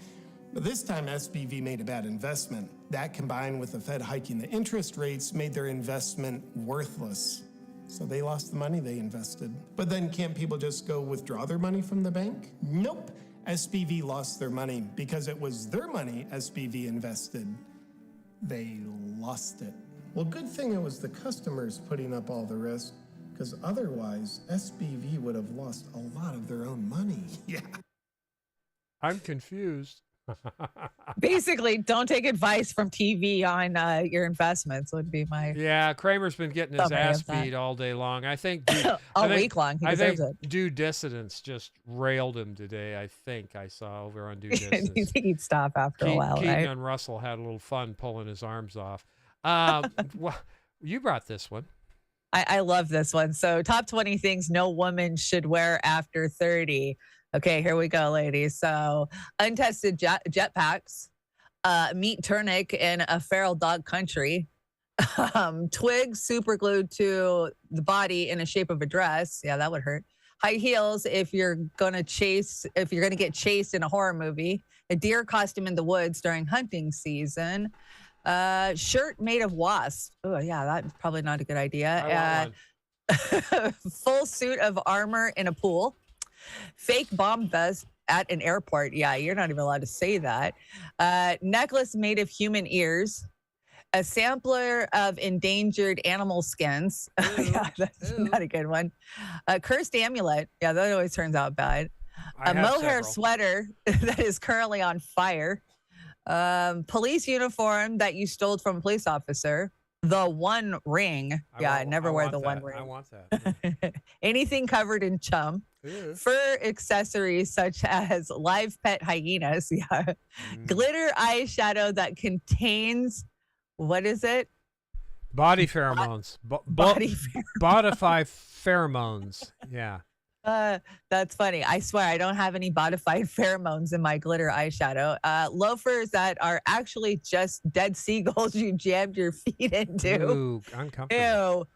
But this time, SBV made a bad investment. That combined with the Fed hiking the interest rates made their investment worthless. So they lost the money they invested. But then can't people just go withdraw their money from the bank? Nope. SBV lost their money because it was their money SBV invested. They lost it. Well, good thing it was the customers putting up all the risk, because otherwise SBV would have lost a lot of their own money. Yeah. I'm confused. Basically, don't take advice from TV on your investments would be my. Yeah, Kramer's been getting his summary ass of that. beat all day long. I think Week long. He deserves it. Due Dissidence just railed him today. I think I saw over on Due You Dissidence. think he'd stop after a while, Keaton right? and Russell had a little fun pulling his arms off. Well, you brought this one. I love this one. So, top 20 things no woman should wear after 30. Okay, here we go, ladies. So, untested jetpacks, meat tunic in a feral dog country, twigs super glued to the body in the shape of a dress. Yeah, that would hurt. High heels if you're gonna get chased in a horror movie. A deer costume in the woods during hunting season. Shirt made of wasps. Oh yeah, that's probably not a good idea. Full suit of armor in a pool. Fake bomb vest at an airport. Yeah, you're not even allowed to say that. Necklace made of human ears. A sampler of endangered animal skins. Yeah, that's not a good one. A cursed amulet. Yeah, that always turns out bad. A mohair sweater that is currently on fire. Police uniform that you stole from a police officer. The One Ring. I never wear the One Ring. I want that. Anything covered in chum. Ew. Fur accessories such as live pet hyenas. Yeah. Glitter eyeshadow that contains, what is it? Body pheromones. Body Bodify pheromones. Yeah. That's funny. I swear I don't have any modified pheromones in my glitter eyeshadow. Loafers that are actually just dead seagulls you jammed your feet into. Ooh, uncomfortable. Ew.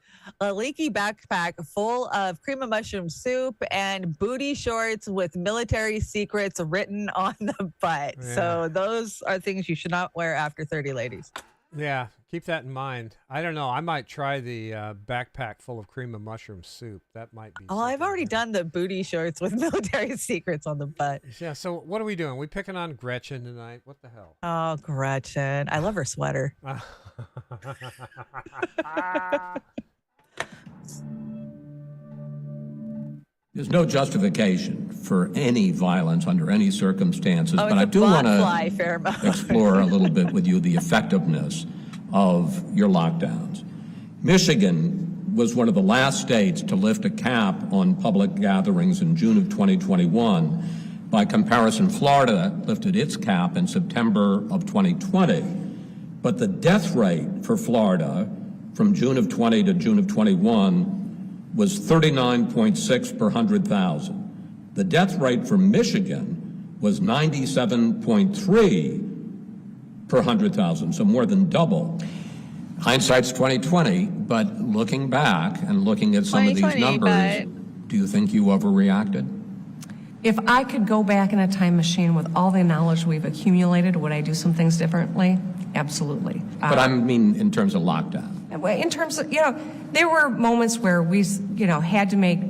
A leaky backpack full of cream of mushroom soup and booty shorts with military secrets written on the butt. Yeah. So those are things you should not wear after 30, ladies. Yeah, keep that in mind. I don't know. I might try the backpack full of cream of mushroom soup. That might be. Oh, I've already done the booty shorts with military secrets on the butt. Yeah, so what are we doing? We picking on Gretchen tonight? What the hell? Oh, Gretchen. I love her sweater. There's no justification for any violence under any circumstances, Oh, but it's I a do want botfly to pheromone. explore a little bit with you the effectiveness of your lockdowns. Michigan was one of the last states to lift a cap on public gatherings in June of 2021. By comparison, Florida lifted its cap in September of 2020. But the death rate for Florida from June of 20 to June of 21 was 39.6 per 100,000. The death rate for Michigan was 97.3 per 100,000, so more than double. Hindsight's 2020, but looking back and looking at some of these numbers, do you think you overreacted? If I could go back in a time machine with all the knowledge we've accumulated, would I do some things differently? Absolutely. But I mean in terms of lockdown. In terms of, there were moments where we, had to make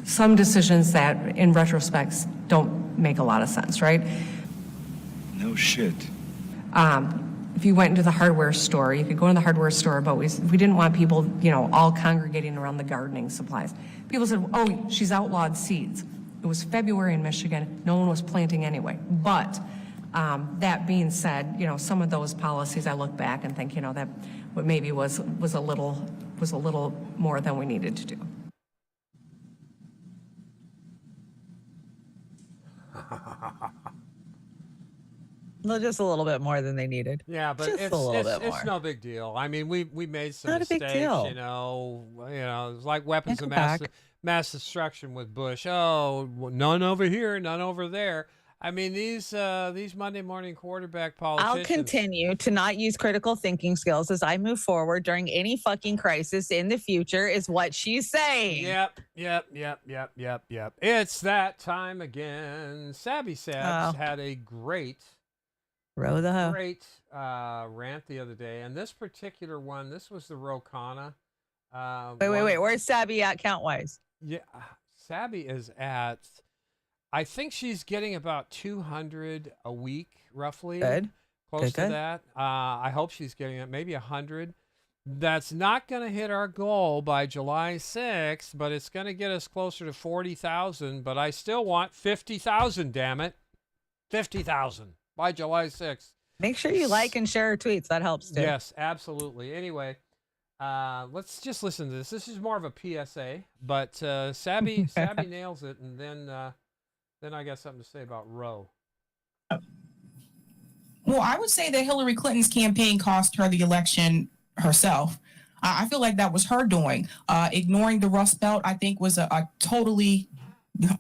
some decisions that in retrospect don't make a lot of sense, right? No shit. If you went into the hardware store, you could go in the hardware store, but we didn't want people, all congregating around the gardening supplies. People said, oh, she's outlawed seeds. It was February in Michigan. No one was planting anyway. But that being said, some of those policies, I look back and think, that what maybe was a little more than we needed to do. Well, just a little bit more than they needed. Yeah, but just it's a little bit more. It's no big deal. I mean, we made some Not a big mistakes. deal. It was like weapons of mass destruction with Bush. Oh, none over here, none over there. I mean, these Monday morning quarterback politicians. I'll continue to not use critical thinking skills as I move forward during any fucking crisis in the future, is what she's saying. Yep. It's that time again. Sabby Sabs had a great rant the other day, and this particular one, this was the Rocana. Wait. Where's Sabby at count-wise? Yeah, Sabby is at, I think she's getting about 200 a week, roughly. Good. Close to that. I hope she's getting it, maybe 100. That's not going to hit our goal by July 6th, but it's going to get us closer to 40,000. But I still want 50,000, damn it. 50,000 by July 6th. Make sure you like and share her tweets. That helps too. Yes, absolutely. Anyway, let's just listen to this. This is more of a PSA, but Sabby nails it, and then I got something to say about Roe. Well, I would say that Hillary Clinton's campaign cost her the election herself. I feel like that was her doing. Ignoring the Rust Belt, I think, was a totally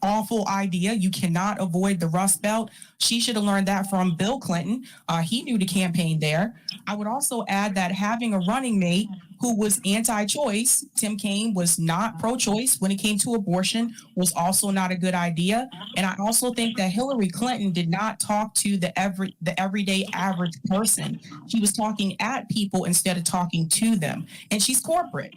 awful idea. You cannot avoid the Rust Belt. She should have learned that from Bill Clinton. He knew to campaign there. I would also add that having a running mate who was anti-choice, Tim Kaine was not pro-choice when it came to abortion, was also not a good idea. And I also think that Hillary Clinton did not talk to the everyday average person. She was talking at people instead of talking to them. And she's corporate.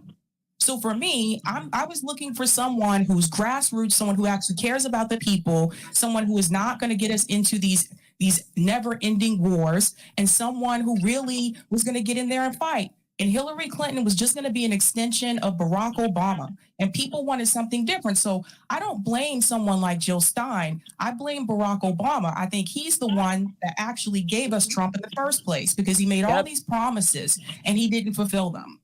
So for me, I was looking for someone who's grassroots, someone who actually cares about the people, someone who is not going to get us into these never-ending wars, and someone who really was going to get in there and fight. And Hillary Clinton was just going to be an extension of Barack Obama, and people wanted something different. So I don't blame someone like Jill Stein. I blame Barack Obama. I think he's the one that actually gave us Trump in the first place, because he made all these promises and he didn't fulfill them.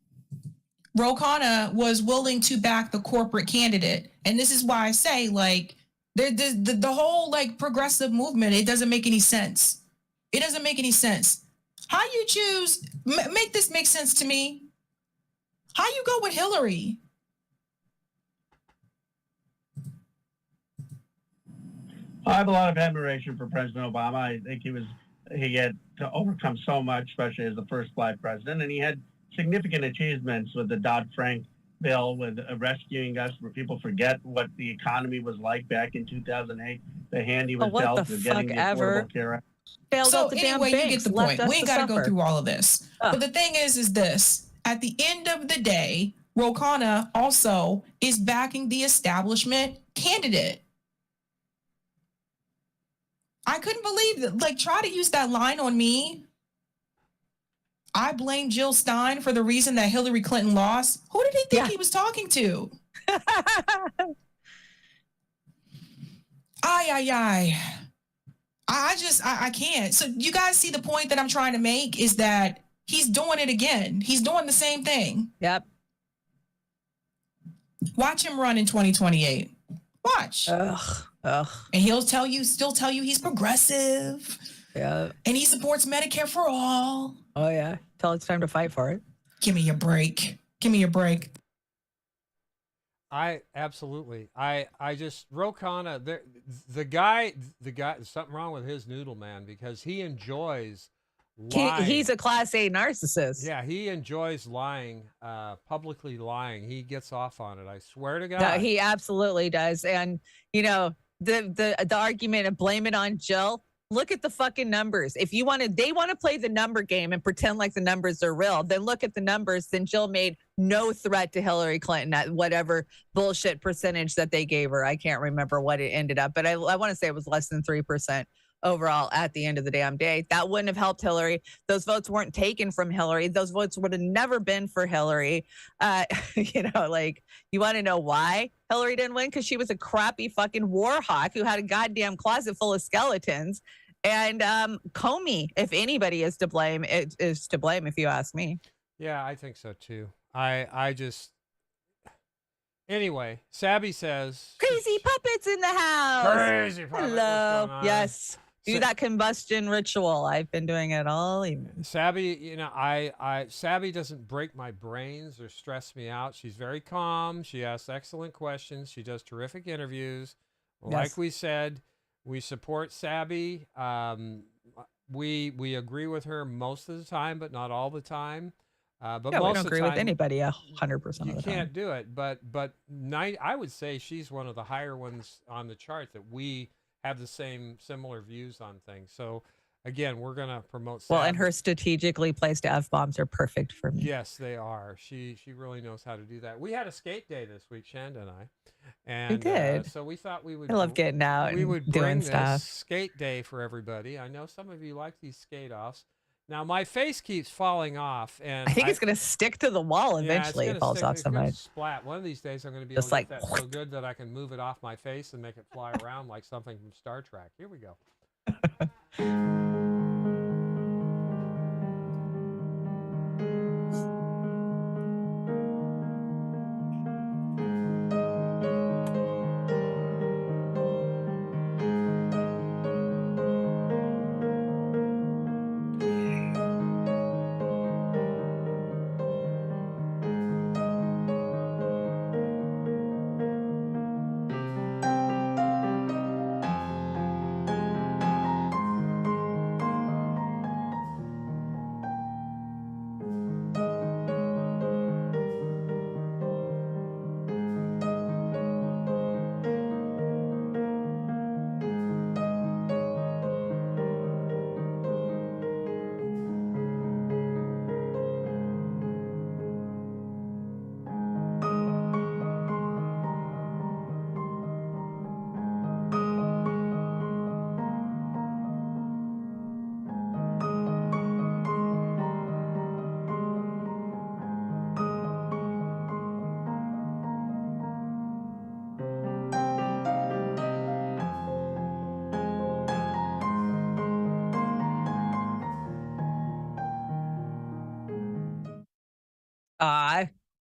Rocana was willing to back the corporate candidate. And this is why I say, like, the whole, like, progressive movement, it doesn't make any sense. It doesn't make any sense. How you choose, make this make sense to me. How you go with Hillary? I have a lot of admiration for President Obama. I think he had to overcome so much, especially as the first Black president, and he had significant achievements with the Dodd-Frank bill, with rescuing us, where people forget what the economy was like back in 2008, the hand he was dealt with getting the Affordable Care Act. So anyway, you get the point. We ain't got to go through all of this. But the thing is this. At the end of the day, Ro Khanna also is backing the establishment candidate. I couldn't believe that. Like, try to use that line on me. I blame Jill Stein for the reason that Hillary Clinton lost. Who did he think he was talking to? I can't. So you guys see the point that I'm trying to make is that he's doing it again. He's doing the same thing. Yep. Watch him run in 2028. Watch. Ugh. And he'll still tell you he's progressive. Yeah. And he supports Medicare for all. Oh, yeah. Till it's time to fight for it. Give me a break. Give me a break. I just Ro Khanna, the guy, there's something wrong with his noodle, man, because he enjoys lying. He's a class A narcissist. Yeah, he enjoys lying, publicly lying. He gets off on it. I swear to God. No, he absolutely does. And the argument of blame it on Jill. Look at the fucking numbers. If they want to play the number game and pretend like the numbers are real, then look at the numbers. Then Jill made no threat to Hillary Clinton at whatever bullshit percentage that they gave her. I can't remember what it ended up, but I want to say it was less than 3% overall at the end of the damn day. That wouldn't have helped Hillary. Those votes weren't taken from Hillary. Those votes would have never been for Hillary. You want to know why Hillary didn't win? Because she was a crappy fucking war hawk who had a goddamn closet full of skeletons. And Comey, if anybody is to blame, it is to blame, if you ask me. Yeah, I think so too. Anyway, Sabby says, crazy puppets in the house. Crazy puppets. Hello. Yes. Do that combustion ritual. I've been doing it all evening. Sabby, Sabby doesn't break my brains or stress me out. She's very calm. She asks excellent questions. She does terrific interviews. Like we said, we support Sabby. We agree with her most of the time, but not all the time. But yeah, most we don't of the agree time, with anybody 100% of the time. You can't do it. But I would say she's one of the higher ones on the chart that we have the similar views on things. So again, we're going to promote Sabby. Well, and her strategically placed F-bombs are perfect for me. Yes, they are. She really knows how to do that. We had a skate day this week, Chanda and I. And we did. So we thought we would. I love getting out we and would doing bring stuff. this skate day for everybody. I know some of you like these skate offs. Now my face keeps falling off, and I think it's going to stick to the wall eventually. It falls off so much. Splat. One of these days, I'm going to be able to get that so good that I can move it off my face and make it fly around like something from Star Trek. Here we go.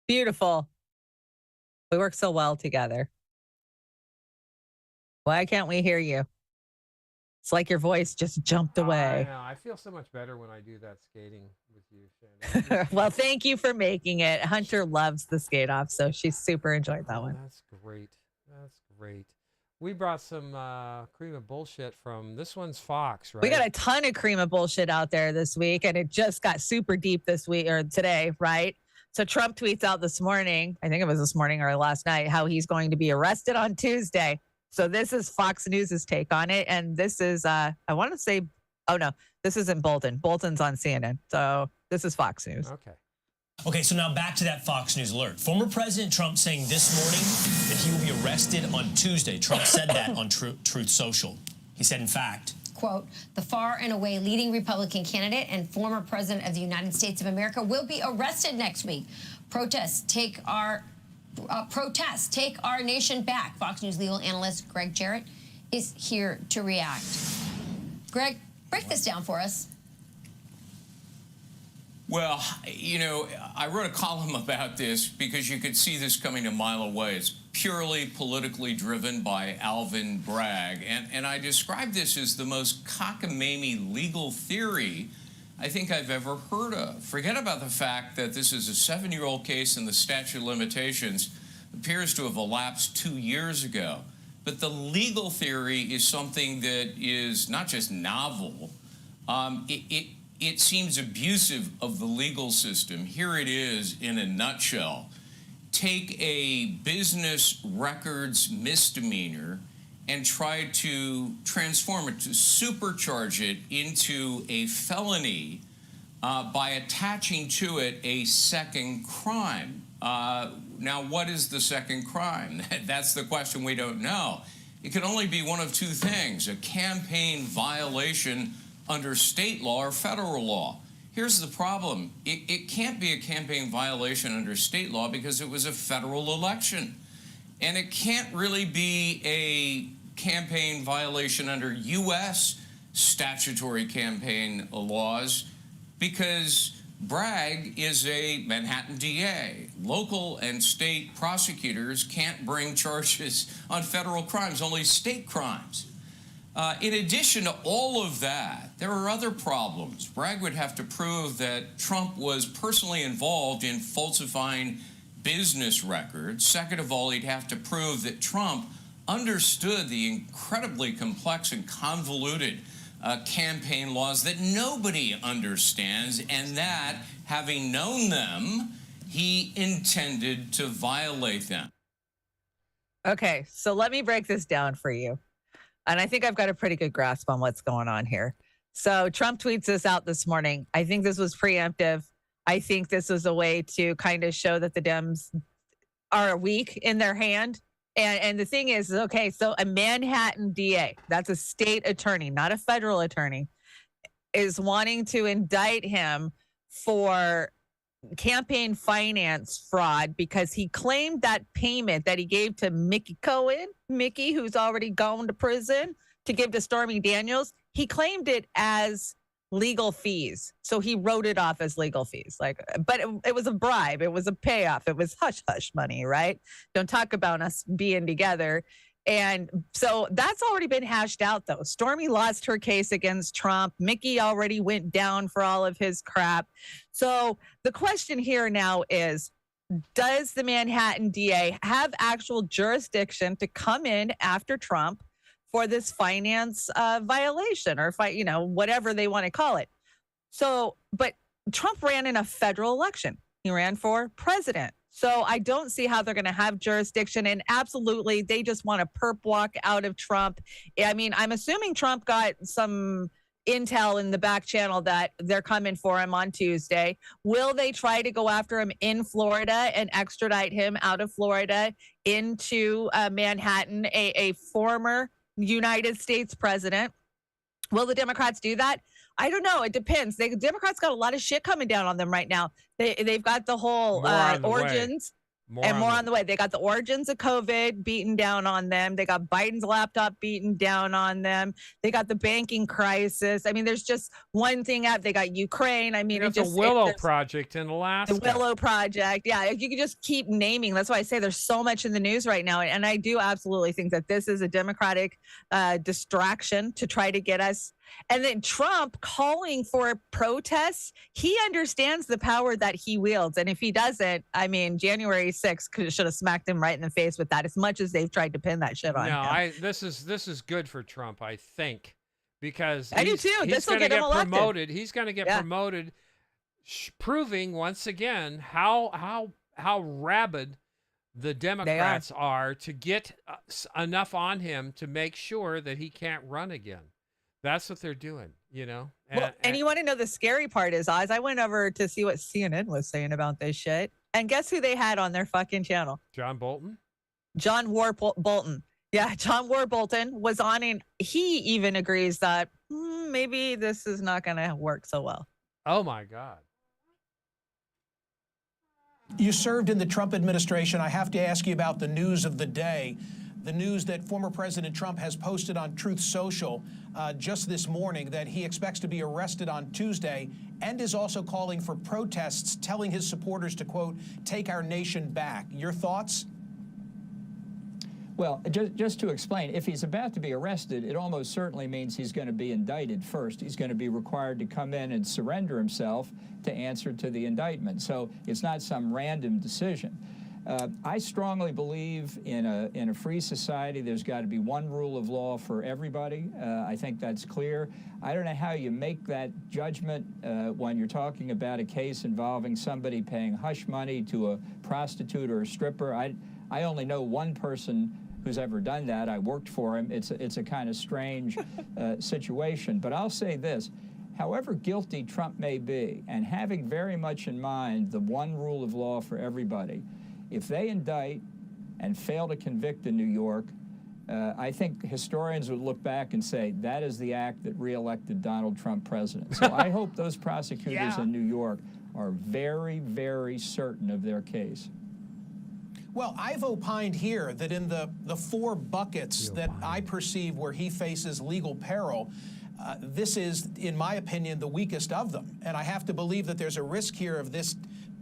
Beautiful. We work so well together. Why can't we hear you? It's like your voice just jumped away. I know. I feel so much better when I do that skating with you, Shanda. Well, thank you for making it. Hunter loves the skate off, so she super enjoyed that one. That's great. That's great. we brought some cream of bullshit from this one's Fox, right? We got a ton of cream of bullshit out there this week, and it just got super deep this week or today, right? So Trump tweets out this morning, I think it was this morning or last night, how he's going to be arrested on Tuesday. So this is Fox News' take on it. And this is, I want to say, oh no, this isn't Bolton. Bolton's on CNN. So this is Fox News. Okay, so now back to that Fox News alert. Former President Trump saying this morning that he will be arrested on Tuesday. Trump said that on Truth Social. He said, in fact, quote, the far and away leading Republican candidate and former president of the United States of America will be arrested next week. Protests take our nation back. Fox News legal analyst Greg Jarrett is here to react. Greg, break this down for us. Well, you know, I wrote a column about this because you could see this coming a mile away. It's purely politically driven by Alvin Bragg. And I describe this as the most cockamamie legal theory I think I've ever heard of. Forget about the fact that this is a 7-year-old case and the statute of limitations appears to have elapsed 2 years ago. But the theory is something that is not just novel, it seems abusive of the legal system. Here it is in a nutshell. Take a business records misdemeanor and try to transform it, to supercharge it into a felony by attaching to it a second crime. Now, what is the second crime? That's the question we don't know. It can only be one of two things: a campaign violation under state law or federal law. Here's the problem. It can't be a campaign violation under state law because it was a federal election. And it can't really be a campaign violation under U.S. statutory campaign laws because Bragg is a Manhattan DA. Local and state prosecutors can't bring charges on federal crimes, only state crimes. In addition to all of that, there are other problems. Bragg would have to prove that Trump was personally involved in falsifying business records. Second of all, he'd have to prove that Trump understood the incredibly complex and convoluted campaign laws that nobody understands, and that, having known them, he intended to violate them. Okay, so let me break this down for you. And I think I've got a pretty good grasp on what's going on here. So Trump tweets this out this morning. I think this was preemptive. I think this was a way to kind of show that the Dems are weak in their hand. And the thing is, okay, so a Manhattan DA, that's a state attorney, not a federal attorney, is wanting to indict him for campaign finance fraud because he claimed that payment that he gave to Mickey Cohen, Mickey, who's already gone to prison, to give to Stormy Daniels, he claimed it as legal fees. So he wrote it off as legal fees. But it was a bribe. It was a payoff. It was hush-hush money, right? Don't talk about us being together. And so that's already been hashed out, though. Stormy lost her case against Trump. Mickey already went down for all of his crap. So the question here now is, does the Manhattan DA have actual jurisdiction to come in after Trump for this finance violation or whatever they want to call it? So, but Trump ran in a federal election. He ran for president. So I don't see how they're going to have jurisdiction. And absolutely, they just want to perp walk out of Trump. I mean, I'm assuming Trump got some intel in the back channel that they're coming for him on Tuesday. Will they try to go after him in Florida and extradite him out of Florida into Manhattan, a former United States president? Will the Democrats do that? I don't know. It depends. The Democrats got a lot of shit coming down on them right now. They've got the whole origins. More on the way. They got the origins of COVID beaten down on them. They got Biden's laptop beaten down on them. They got the banking crisis. I mean, there's just one thing out. They got Ukraine. I mean, it's a Willow Project in Alaska. The Willow Project. Yeah, you can just keep naming. That's why I say there's so much in the news right now. And I do absolutely think that this is a Democratic distraction to try to get us And then Trump calling for protests. He understands the power that he wields. And if he doesn't, I mean, January 6th should have smacked him right in the face with that, as much as they've tried to pin that shit on him. This is good for Trump, I think, because I do too. He's going to get promoted. He's going to get promoted, proving once again how rabid the Democrats are to get enough on him to make sure that he can't run again. That's what they're doing, you know. And you want to know the scary part is, Oz, I went over to see what CNN was saying about this shit, and guess who they had on their fucking channel? John Bolton. John Bolton. Yeah, John Bolton was on, and he even agrees that maybe this is not going to work so well. Oh my God. You served in the Trump administration. I have to ask you about the news of the day. The news that former President Trump has posted on Truth Social just this morning that he expects to be arrested on Tuesday, and is also calling for protests, telling his supporters to, quote, take our nation back. Your thoughts? Well, just to explain, if he's about to be arrested, it almost certainly means he's going to be indicted first. He's going to be required to come in and surrender himself to answer to the indictment. So it's not some random decision. I strongly believe in a free society, there's got to be one rule of law for everybody. I think that's clear. I don't know how you make that judgment when you're talking about a case involving somebody paying hush money to a prostitute or a stripper. I only know one person who's ever done that. I worked for him. It's a kind of strange situation. But I'll say this. However guilty Trump may be, and having very much in mind the one rule of law for everybody, if they indict and fail to convict in New York, I think historians would look back and say that is the act that reelected Donald Trump president. So I hope those prosecutors in New York are very, very certain of their case. Well, I've opined here that in the four buckets that I perceive where he faces legal peril, this is, in my opinion, the weakest of them. And I have to believe that there's a risk here of this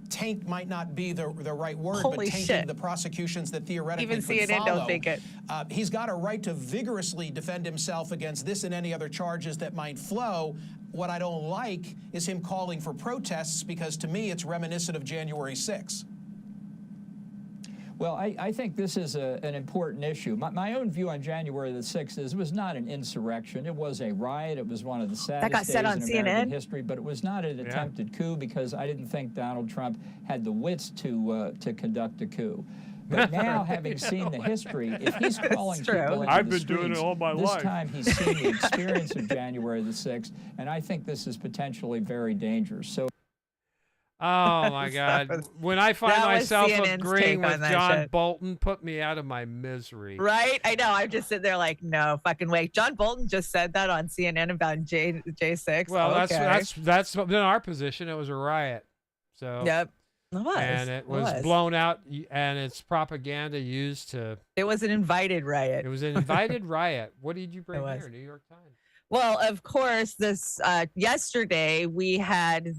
taint might not be the right word, but tainting the prosecutions that theoretically even could CNN follow. don't think it. He's got a right to vigorously defend himself against this and any other charges that might flow. What I don't like is him calling for protests, because to me it's reminiscent of January 6th. Well, I think this is an important issue. My own view on January the 6th is it was not an insurrection. It was a riot. It was one of the saddest days in American history, but it was not an attempted coup, because I didn't think Donald Trump had the wits to conduct a coup. But now, having seen the history, if he's calling people into the streets, doing it all my life. This time he's seen the experience of January the 6th, and I think this is potentially very dangerous. So. Oh my God! When I find myself agreeing with John Bolton, put me out of my misery. Right? I know. I'm just sitting there like, no fucking way. John Bolton just said that on CNN about J6. Well, that's been our position. It was a riot. So yep, it was. And it was blown out, and it's propaganda used to. It was an invited riot. It was an invited riot. What did you bring here? New York Times. Well, of course, this yesterday we had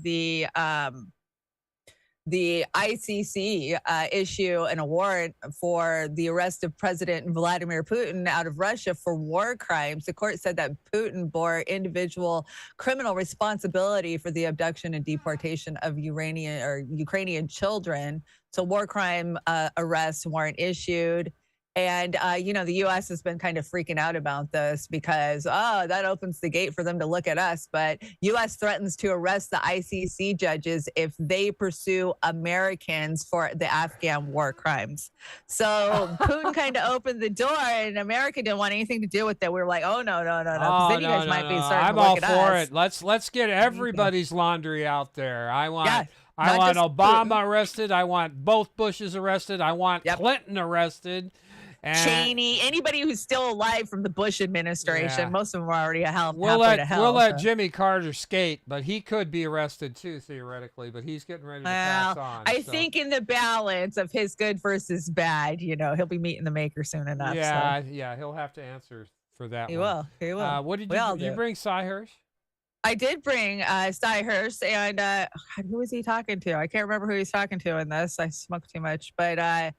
the ICC issue an warrant for the arrest of President Vladimir Putin out of Russia for war crimes. The court said that Putin bore individual criminal responsibility for the abduction and deportation of Ukrainian children. So war crime arrest warrant issued. And, the U.S. has been kind of freaking out about this because, that opens the gate for them to look at us. But U.S. threatens to arrest the ICC judges if they pursue Americans for the Afghan war crimes. So Putin kind of opened the door, and America didn't want anything to do with it. We were like, oh, no. Then you guys might be starting to look at us. I'm all for it. Let's get everybody's laundry out there. I want Obama Putin arrested. I want both Bushes arrested. I want Clinton arrested. And Cheney, anybody who's still alive from the Bush administration, most of them are already we'll let Jimmy Carter skate, but he could be arrested too, theoretically, but he's getting ready to pass on. I think in the balance of his good versus bad, he'll be meeting the maker soon enough. Yeah, he'll have to answer for that He will. What did you bring, Cy Hirsch? I did bring Cy Hirsch, and who was he talking to? I can't remember who he's talking to in this. I smoked too much, but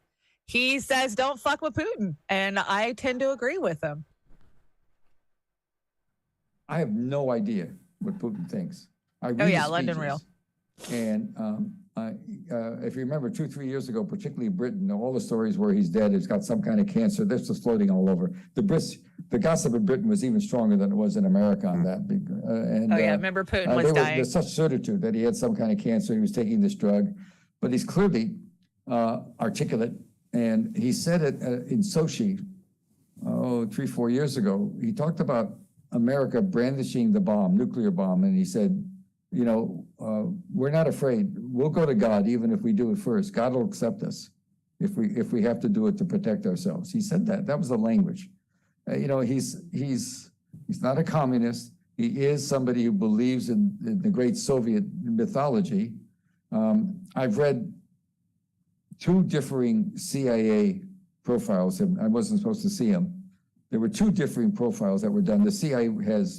he says, don't fuck with Putin. And I tend to agree with him. I have no idea what Putin thinks. I read Oh yeah, his London speeches, Real. And if you remember 2-3 years ago, particularly Britain, all the stories where he's dead, he's got some kind of cancer. This was floating all over. The gossip in Britain was even stronger than it was in America on that. Oh yeah, remember Putin was dying. There's such certitude that he had some kind of cancer. He was taking this drug, but he's clearly articulate. And he said it in Sochi, 3-4 years ago. He talked about America brandishing the bomb, nuclear bomb, and he said, you know, we're not afraid. We'll go to God even if we do it first. God will accept us if we have to do it to protect ourselves. He said that. That was the language. You know, he's not a communist. He is somebody who believes in the great Soviet mythology. I've read 2 differing CIA profiles. I wasn't supposed to see them. There were 2 differing profiles that were done. The CIA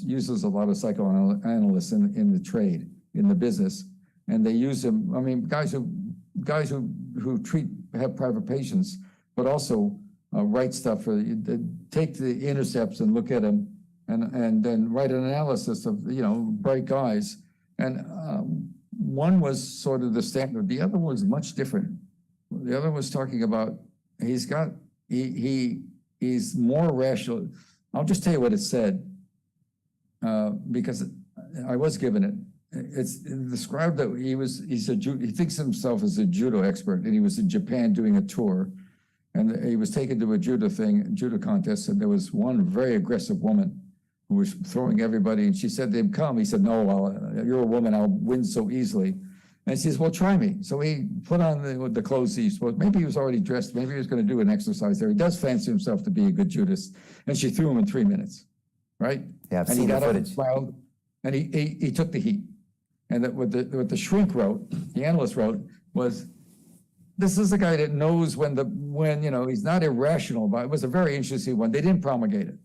uses a lot of psychoanalysts in the trade, in the business, and they use them. I mean, guys who have private patients, but also write stuff take the intercepts and look at them, and then write an analysis of bright guys. And one was sort of the standard. The other was much different. The other was talking about he's more rational. I'll just tell you what it said, because I was given it. It's described that he thinks of himself as a judo expert, and he was in Japan doing a tour, and he was taken to a judo contest, and there was one very aggressive woman who was throwing everybody, and she said to him, "Come." He said, "No, you're a woman. I'll win so easily." And she says, "Well, try me." So he put on the clothes he supposed. Maybe he was already dressed. Maybe he was going to do an exercise there. He does fancy himself to be a good judist. And she threw him in 3 minutes, right? Yeah, I've and seen he the got footage. Up and smiled, and he took the heat. And what the shrink wrote, the analyst wrote, was, this is a guy that knows when he's not irrational. But it was a very interesting one. They didn't promulgate it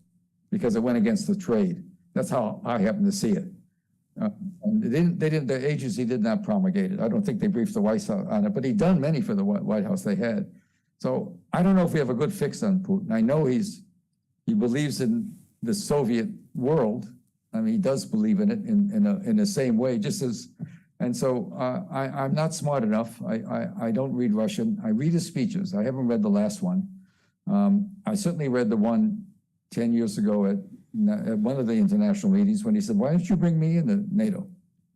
because it went against the trade. That's how I happen to see it. The agency did not promulgate it. I don't think they briefed the White House on it, but he'd done many for the White House they had. So I don't know if we have a good fix on Putin. I know he believes in the Soviet world. I mean, he does believe in it in the same way, just as, and so I'm not smart enough. I don't read Russian. I read his speeches. I haven't read the last one. I certainly read the one 10 years ago at one of the international meetings when he said, "Why don't you bring me into NATO?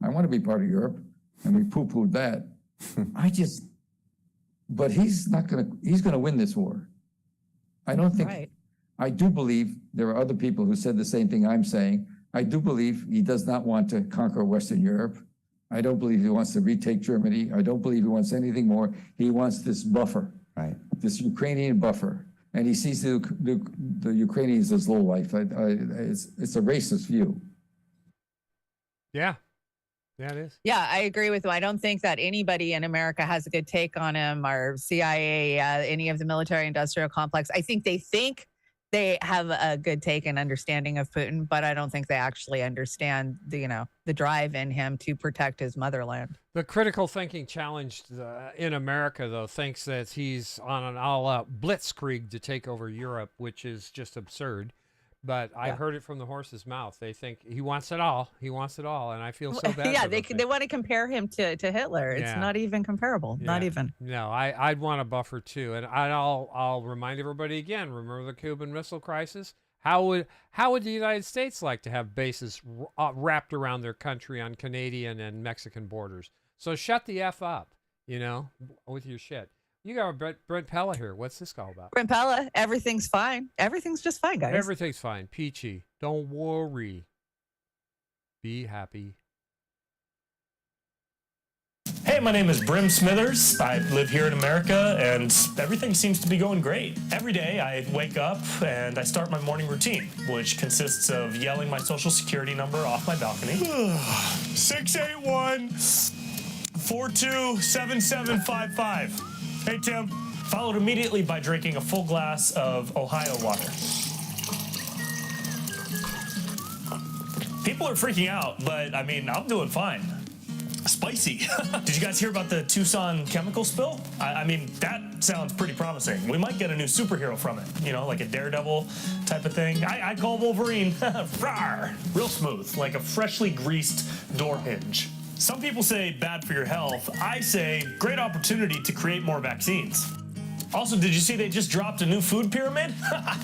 I want to be part of Europe." And we poo-pooed that. But he's going to win this war. I don't think, right. I do believe there are other people who said the same thing I'm saying. I do believe he does not want to conquer Western Europe. I don't believe he wants to retake Germany. I don't believe he wants anything more. He wants this buffer, right? This Ukrainian buffer. And he sees the Ukrainians as low life. It's a racist view. Yeah. Yeah, it is. Yeah, I agree with you. I don't think that anybody in America has a good take on him, or CIA, any of the military-industrial complex. I think they have a good take and understanding of Putin, but I don't think they actually understand the drive in him to protect his motherland. The critical thinking challenged in America, though, thinks that he's on an all-out blitzkrieg to take over Europe, which is just absurd. But I heard it from the horse's mouth. They think he wants it all. He wants it all, and I feel so bad. Yeah, they want to compare him to Hitler. It's not even comparable. Yeah. Not even. No, I'd want a buffer too, and I'll remind everybody again. Remember the Cuban Missile Crisis? How would the United States like to have bases wrapped around their country on Canadian and Mexican borders? So shut the F up, with your shit. You got Brent Pella here. What's this all about? Brent Pella, everything's fine. Everything's just fine, guys. Everything's fine. Peachy. Don't worry. Be happy. Hey, my name is Brim Smithers. I live here in America, and everything seems to be going great. Every day I wake up and I start my morning routine, which consists of yelling my social security number off my balcony. 681-427755. Hey, Tim. Followed immediately by drinking a full glass of Ohio water. People are freaking out, but I mean, I'm doing fine. spicy. Did you guys hear about the Tucson chemical spill? I mean, that sounds pretty promising. We might get a new superhero from it, you know, like a Daredevil type of thing. I call Wolverine, rawr, real smooth, like a freshly greased door hinge. Some people say bad for your health. I say great opportunity to create more vaccines. Also, did you see they just dropped a new food pyramid?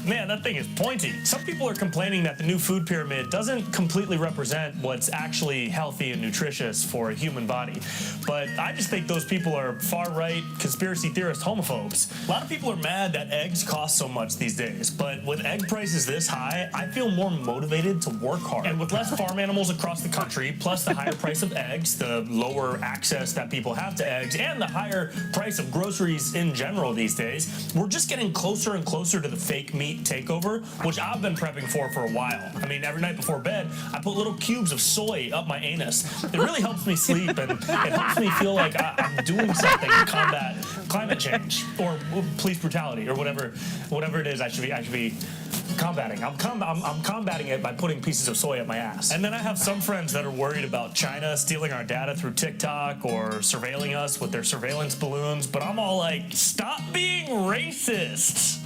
Man, that thing is pointy. Some people are complaining that the new food pyramid doesn't completely represent what's actually healthy and nutritious for a human body. But I just think those people are far-right, conspiracy theorist homophobes. A lot of people are mad that eggs cost so much these days, but with egg prices this high, I feel more motivated to work hard. And with less farm animals across the country, plus the higher price of eggs, the lower access that people have to eggs, and the higher price of groceries in general these days, we're just getting closer and closer to the fake meat takeover, which I've been prepping for a while. I mean, every night before bed, I put little cubes of soy up my anus. It really helps me sleep, and it helps me feel like I'm doing something to combat climate change or police brutality or whatever it is I should be combating. I'm combating it by putting pieces of soy up my ass. And then I have some friends that are worried about China stealing our data through TikTok or surveilling us with their surveillance balloons, but I'm all like, stop being racist.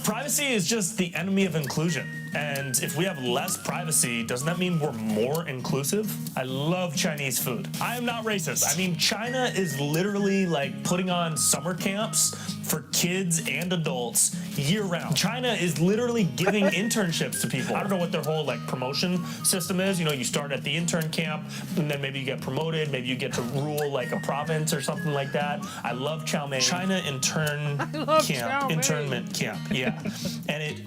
Privacy is just the enemy of inclusion. And if we have less privacy, doesn't that mean we're more inclusive? I love Chinese food. I am not racist. I mean, China is literally like putting on summer camps for kids and adults year round. China is literally giving internships to people. I don't know what their whole like promotion system is. You know, you start at the intern camp and then maybe you get promoted. Maybe you get to rule like a province or something like that. I love chow mein. China internment camp. Yeah. And it,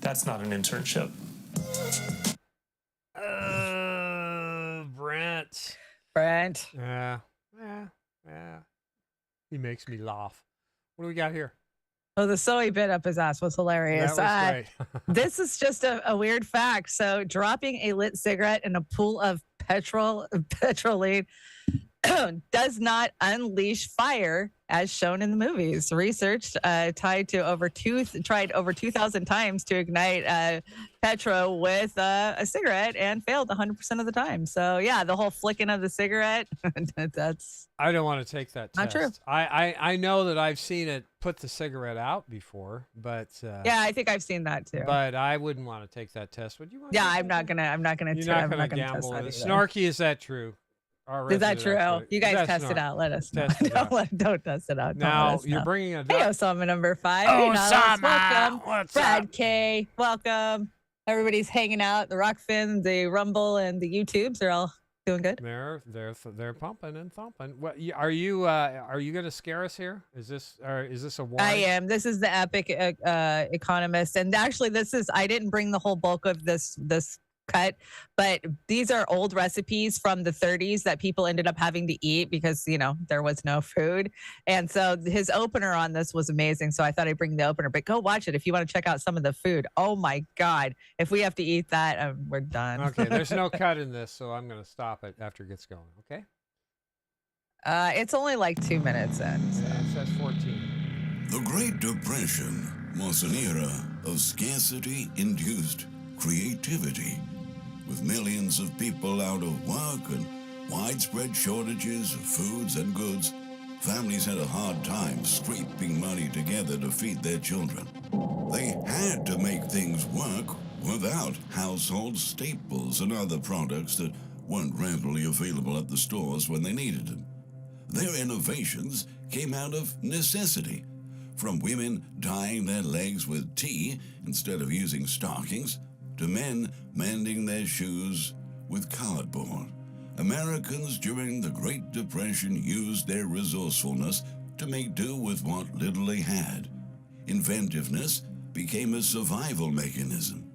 that's not an internship. Brent. Yeah. He makes me laugh. What do we got here? Oh, the soy bit up his ass was hilarious. That was great. This is just a weird fact. So dropping a lit cigarette in a pool of petrolene does not unleash fire as shown in the movies. Research tried over 2,000 times to ignite petrol with a cigarette and failed 100% of the time. So yeah, the whole flicking of the cigarette, that's... I don't want to take that test. Not true. I know that I've seen it put the cigarette out before, but yeah, I think I've seen that too. But I wouldn't want to take that test. Would you want? Yeah, I'm not gonna You're not gonna gamble with it. Snarky, is that true? Is that true? You guys test it out. Let us know. Don't test it out. Now you're bringing a. Hey, Osama number 5. Oh, hey, Osama. welcome. What's Brad up? K. Welcome. Everybody's hanging out. The Rockfin, the Rumble, and the YouTubes are all doing good. They're pumping and thumping. What are you going to scare us here? Is this a warning? I am. This is the Epic Economist, and actually, I didn't bring the whole bulk of this cut, but these are old recipes from the 30s that people ended up having to eat because there was no food. And so his opener on this was amazing, so I thought I'd bring the opener, but go watch it if you want to check out some of the food. Oh my god, if we have to eat that, we're done. Okay, there's no cut in this, so I'm going to stop it after it gets going. Okay, it's only like 2 minutes in, so. It says 14. The Great Depression was an era of scarcity-induced creativity. With millions of people out of work and widespread shortages of foods and goods, families had a hard time scraping money together to feed their children. They had to make things work without household staples and other products that weren't readily available at the stores when they needed them. Their innovations came out of necessity, from women dyeing their legs with tea instead of using stockings, to men mending their shoes with cardboard. Americans during the Great Depression used their resourcefulness to make do with what little they had. Inventiveness became a survival mechanism.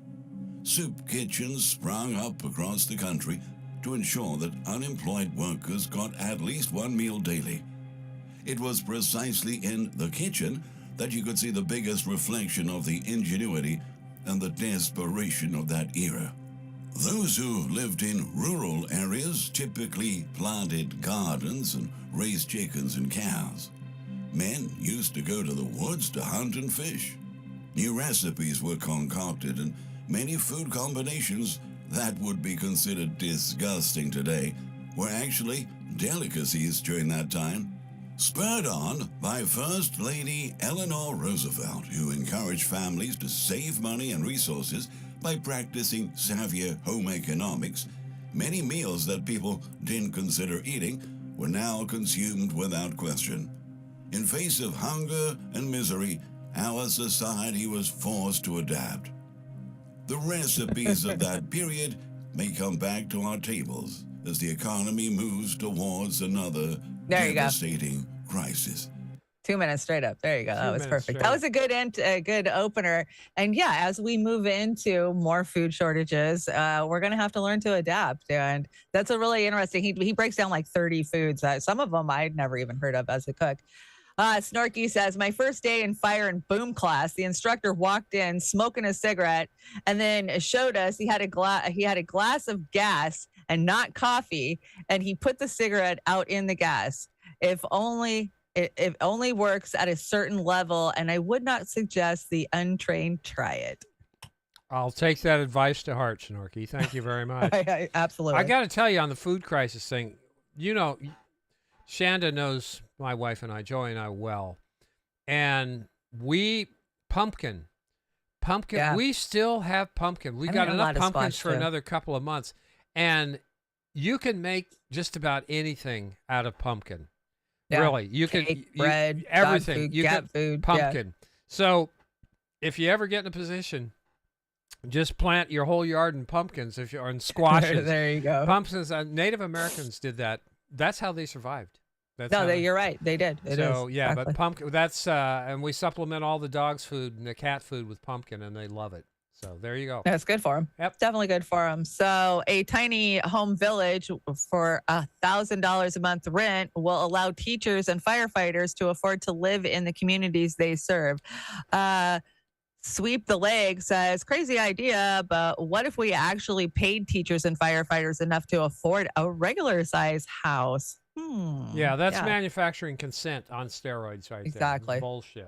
Soup kitchens sprung up across the country to ensure that unemployed workers got at least one meal daily. It was precisely in the kitchen that you could see the biggest reflection of the ingenuity and the desperation of that era. Those who lived in rural areas typically planted gardens and raised chickens and cows. Men used to go to the woods to hunt and fish. New recipes were concocted, and many food combinations that would be considered disgusting today were actually delicacies during that time. Spurred on by First Lady Eleanor Roosevelt, who encouraged families to save money and resources by practicing savvier home economics, many meals that people didn't consider eating were now consumed without question. In face of hunger and misery, our society was forced to adapt. The recipes of that period may come back to our tables as the economy moves towards another devastating crisis. 2 minutes straight up. There you go. That was perfect. That was a good opener. And yeah, as we move into more food shortages, we're going to have to learn to adapt. And that's a really interesting. He breaks down like 30 foods. Some of them I'd never even heard of as a cook. Snorky says, my first day in fire and boom class, the instructor walked in smoking a cigarette and then showed us he had a glass of gas and not coffee, and he put the cigarette out in the gas. If only it only works at a certain level, and I would not suggest the untrained try it. I'll take that advice to heart, Snorky. Thank you very much. Absolutely. I got to tell you on the food crisis thing, you know, Chanda knows my wife and I, Joey and I, well. And pumpkin. Yeah. We still have pumpkin. We got enough pumpkins for another couple of months. And you can make just about anything out of pumpkin. Yeah. Really. You Cake, bread, everything. Food, cat food. Pumpkin. Yeah. So if you ever get in a position, just plant your whole yard in pumpkins and squashes. There you go. Pumpkins. Native Americans did that. That's how they survived. You're right. They did. Yeah, exactly. But pumpkin, and we supplement all the dog's food and the cat food with pumpkin, and they love it. So there you go. That's good for them. Yep. Definitely good for them. So a tiny home village for $1,000 a month rent will allow teachers and firefighters to afford to live in the communities they serve. Sweep the Leg says, crazy idea, but what if we actually paid teachers and firefighters enough to afford a regular size house? Yeah, that's manufacturing consent on steroids right exactly. There.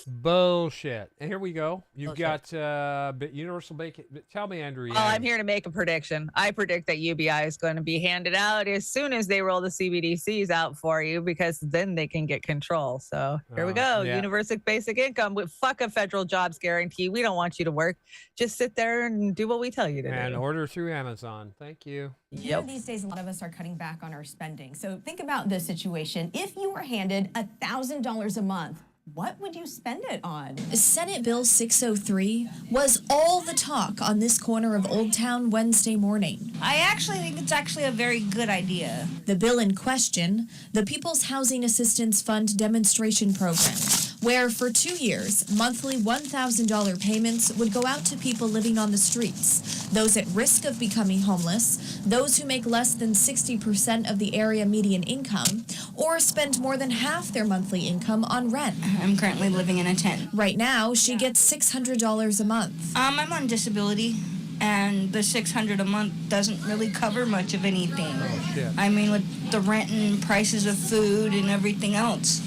Bullshit. And here we go. You've got universal bacon. Tell me, Andrew. Well, I'm here to make a prediction. I predict that UBI is going to be handed out as soon as they roll the CBDCs out for you, because then they can get control. So here we go. Yeah. Universal basic income. Fuck a federal jobs guarantee. We don't want you to work. Just sit there and do what we tell you to do. And order through Amazon. Thank you. Yep. These days, a lot of us are cutting back on our spending. So think about this situation. If you were handed $1,000 a month, what would you spend it on? Senate Bill 603 was all the talk on this corner of Old Town Wednesday morning. I actually think it's a very good idea. The bill in question, the People's Housing Assistance Fund demonstration program, where for 2 years, monthly $1,000 payments would go out to people living on the streets, those at risk of becoming homeless, those who make less than 60% of the area median income, or spend more than half their monthly income on rent. I'm currently living in a tent. Right now, she gets $600 a month. I'm on disability, and the $600 a month doesn't really cover much of anything. Oh, shit. I mean, with the rent and prices of food and everything else,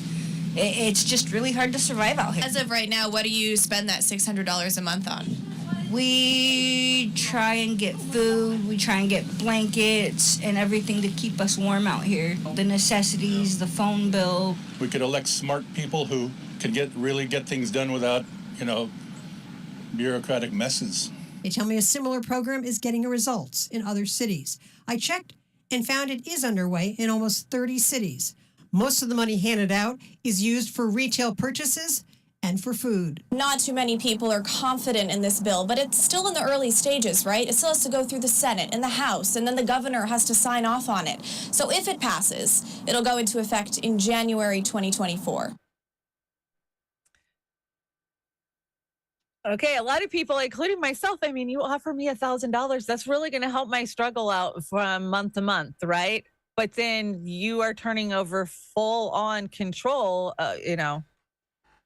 it's just really hard to survive out here. As of right now, what do you spend that $600 a month on? We try and get food, we try and get blankets and everything to keep us warm out here. The necessities, the phone bill. We could elect smart people who could really get things done without, bureaucratic messes. They tell me a similar program is getting results in other cities. I checked and found it is underway in almost 30 cities. Most of the money handed out is used for retail purchases and for food. Not too many people are confident in this bill, but it's still in the early stages, right? It still has to go through the Senate and the House, and then the governor has to sign off on it. So if it passes, it'll go into effect in January 2024. Okay, a lot of people, including myself, I mean, you offer me $1,000, that's really going to help my struggle out from month to month, right? But then you are turning over full-on control,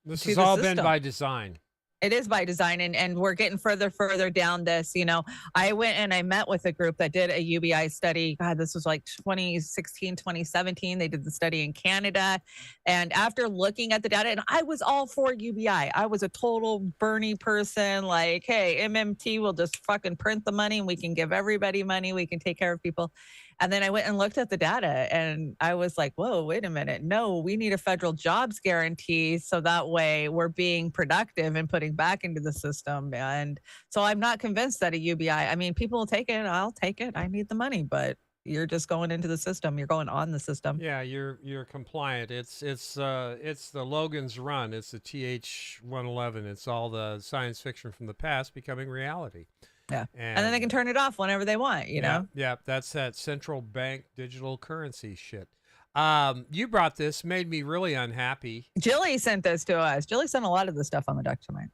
This has all been by design. It is by design, and we're getting further down this. You know, I went and I met with a group that did a UBI study. God, this was like 2016, 2017. They did the study in Canada. And after looking at the data, and I was all for UBI. I was a total Bernie person. Like, hey, MMT will just fucking print the money and we can give everybody money. We can take care of people. And then I went and looked at the data and I was like, whoa, wait a minute. No, we need a federal jobs guarantee. So that way we're being productive and putting back into the system. And so I'm not convinced that a UBI, I mean, people will take it. I'll take it. I need the money, but you're just going into the system. You're going on the system. Yeah, you're compliant. It's the Logan's Run. It's the TH-111. It's all the science fiction from the past becoming reality. Yeah. And then they can turn it off whenever they want, you know? Yeah, that's that central bank digital currency shit. You brought this, made me really unhappy. Jilly sent this to us. Jilly sent a lot of the stuff on the duck tonight.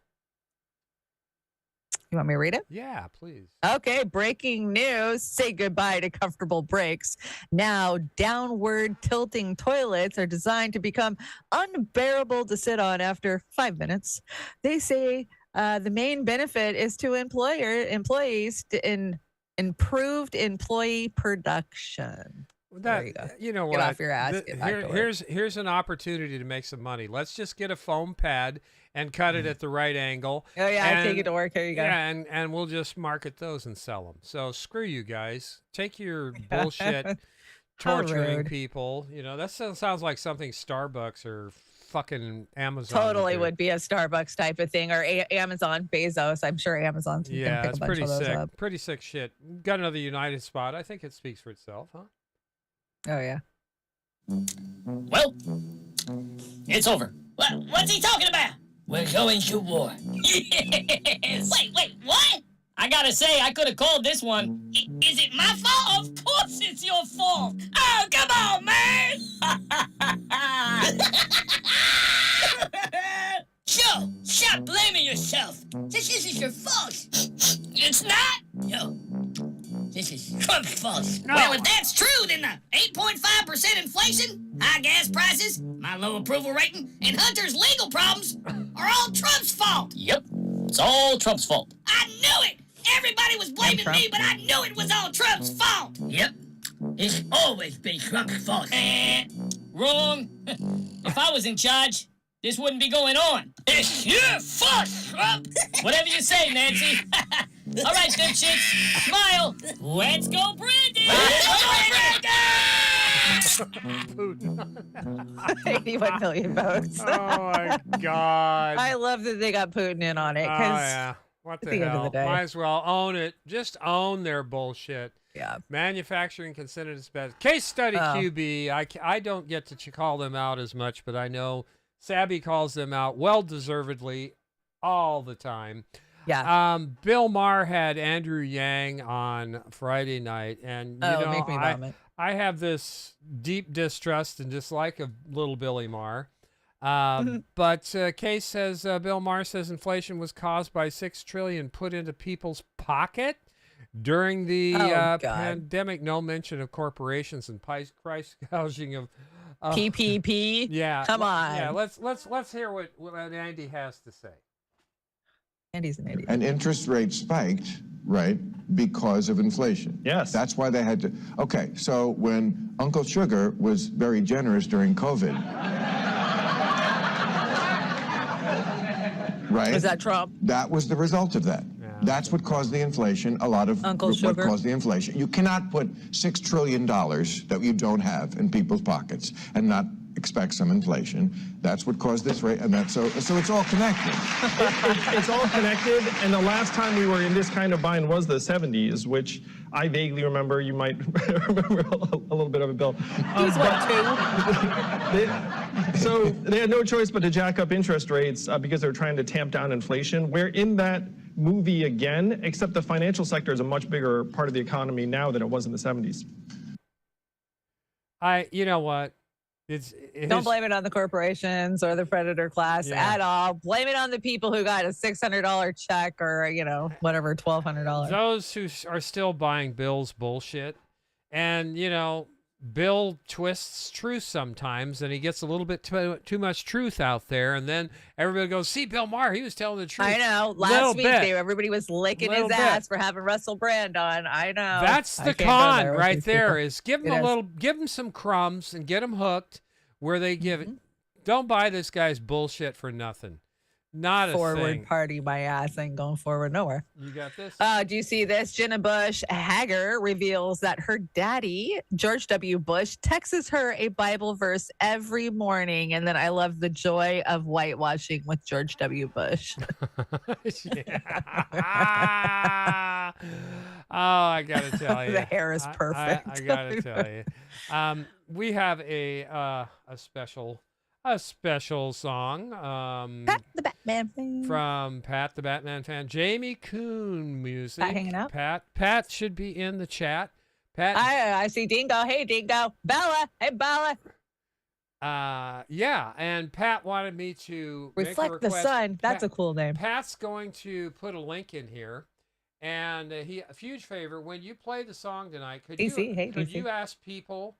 You want me to read it? Yeah, please. Okay, breaking news. Say goodbye to comfortable breaks. Now, downward tilting toilets are designed to become unbearable to sit on after 5 minutes. They say the main benefit is to employees to improved employee production. That, there you go. You know Get what? off your ass. Get back to work. Here's an opportunity to make some money. Let's just get a foam pad and cut it at the right angle. Oh yeah, take it to work. Here you go. Yeah, and we'll just market those and sell them. So screw you guys. Take your bullshit torturing people. You know, that sounds like something Starbucks or fucking Amazon Totally would be a Starbucks type of thing, or Amazon, Bezos. I'm sure Amazon's gonna yeah, pick it's a bunch pretty of those sick. up. Pretty sick shit. Got another United spot. I think it speaks for itself, huh? Oh yeah. Well, it's over. What's he talking about? We're going to war. Yes. Wait, what? I gotta say, I could have called this one. Is it my fault? Of course it's your fault. Oh, come on, man. Joe, stop blaming yourself. This isn't your fault. It's not? No. This is Trump's fault. No. Well, if that's true, then the 8.5% inflation, high gas prices, my low approval rating, and Hunter's legal problems are all Trump's fault. Yep, it's all Trump's fault. I knew it. Everybody was blaming me, but I knew it was all Trump's fault. Yep, it's always been Trump's fault. Wrong. If I was in charge, this wouldn't be going on. It's your fault, Trump. Whatever you say, Nancy. All right, dipshits, smile. Let's go, Brandon. Let's go, Brandon. 81 million votes. Oh my God. I love that they got Putin in on it. Oh yeah. What the at the hell? end of the day. Might as well own it. Just own their bullshit. Yeah. Manufacturing considered as best. Case study QB. I don't get to call them out as much, but I know Sabby calls them out well deservedly all the time. Yeah. Bill Maher had Andrew Yang on Friday night, and you know, make me vomit. I have this deep distrust and dislike of little Billy Maher. But Case says Bill Maher says inflation was caused by $6 trillion put into people's pocket during the pandemic. No mention of corporations and price gouging of PPP. Yeah, Come on. Yeah, let's hear what Andy has to say. Andy's an idiot. And interest rates spiked, right, because of inflation. Yes. That's why they had to. Okay, so when Uncle Sugar was very generous during COVID, right? Was that Trump? That was the result of that. That's what caused the inflation. A lot of Uncle what Sugar. caused the inflation. You cannot put $6 trillion that you don't have in people's pockets and not expect some inflation. That's what caused this rate, and that's so it's all connected. It's all connected, and the last time we were in this kind of bind was the 70s, which I vaguely remember. You might remember a little bit of it, Bill. He's what, two? So they had no choice but to jack up interest rates because they were trying to tamp down inflation. We're in that movie again, except the financial sector is a much bigger part of the economy now than it was in the 70s. You know what? Don't blame it on the corporations or the predator class at all. Blame it on the people who got a $600 check or, whatever, $1,200. Those who are still buying Bill's bullshit. And, Bill twists truth sometimes, and he gets a little bit too much truth out there, and then everybody goes, see, Bill Maher, he was telling the truth. I know. Last week, everybody was licking his ass for having Russell Brand on. I know. That's the con right there, is give him some crumbs and get him hooked where they give it. Don't buy this guy's bullshit for nothing. Not a forward thing. party, my ass ain't going forward nowhere. You got this? Do you see this? Jenna Bush Hager reveals that her daddy, George W. Bush, texts her a Bible verse every morning. And then I love the joy of whitewashing with George W. Bush. Oh, I got to tell you. The hair is perfect. I got to tell you. We have a special song Pat the Batman fan. From Pat the Batman fan. Jamie Kuhn music. Pat hanging out. Pat should be in the chat. Pat. I see Dingo. Hey, Dingo. Bella. Hey, Bella. Yeah, and Pat wanted me to Reflect make a the request. Sun. That's a cool name. Pat's going to put a link in here. And a huge favor, when you play the song tonight, could you ask people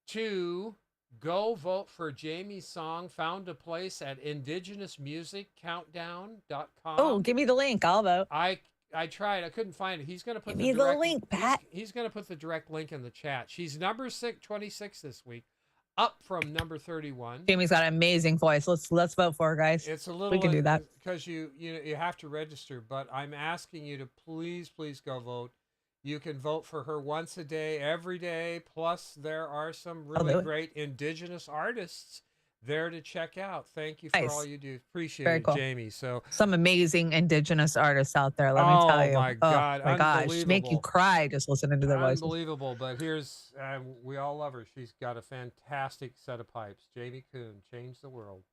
to go vote for Jamie's song, Found a Place, at indigenousmusiccountdown.com. Oh, give me the link. I'll vote. I tried. I couldn't find it. He's going to put the link, Pat. He's going to put the direct link in the chat. She's number 26 this week, up from number 31. Jamie's got an amazing voice. Let's vote for her, guys. It's a little. We can do that because you have to register. But I'm asking you to please go vote. You can vote for her once a day, every day. Plus, there are some really great indigenous artists there to check out. Thank you for all you do. Appreciate it, cool. Jamie. So some amazing indigenous artists out there. Let me tell you. Oh my God! Oh my gosh, make you cry just listening to their voices. Unbelievable. But here's we all love her. She's got a fantastic set of pipes. Jamie Kuhn, Change the World.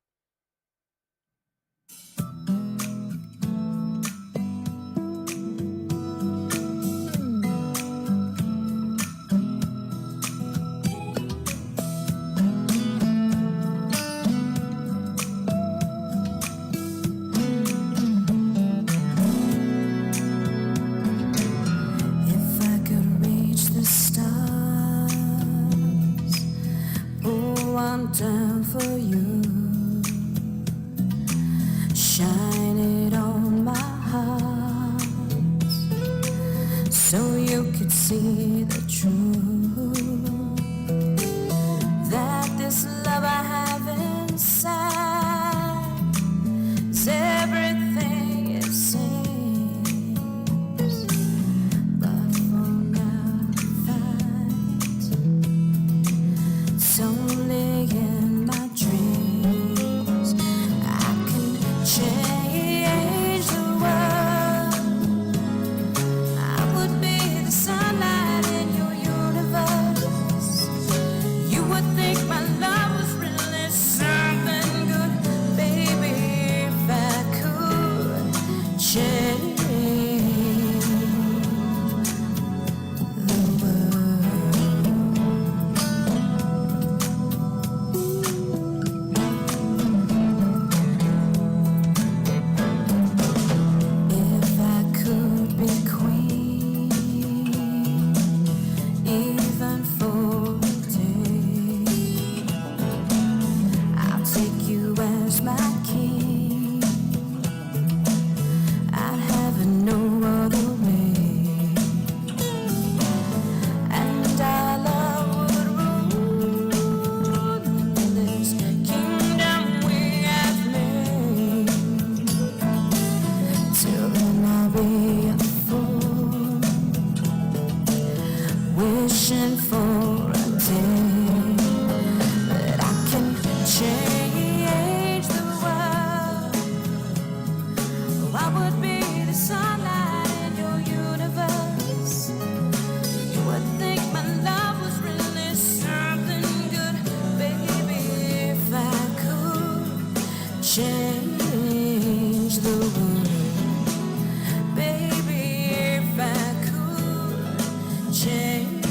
Down for you, shine it on my heart, so you could see the truth, that this love I have inside is everything it seems, but for now it's only in my dreams. I can change the world. I would be the sunlight in your universe. You would think my love was really something good, baby, if I could change the world. If I could be queen, even for a day, I'll take you as my king. I'd have it no other way, and our love would rule this kingdom we have made. Till then I'll be a fool, wishing for a day that I can change the world. Oh, I would be the sunlight in your universe. You would think my love was really something good, baby, if I could change the world. Baby, if I could change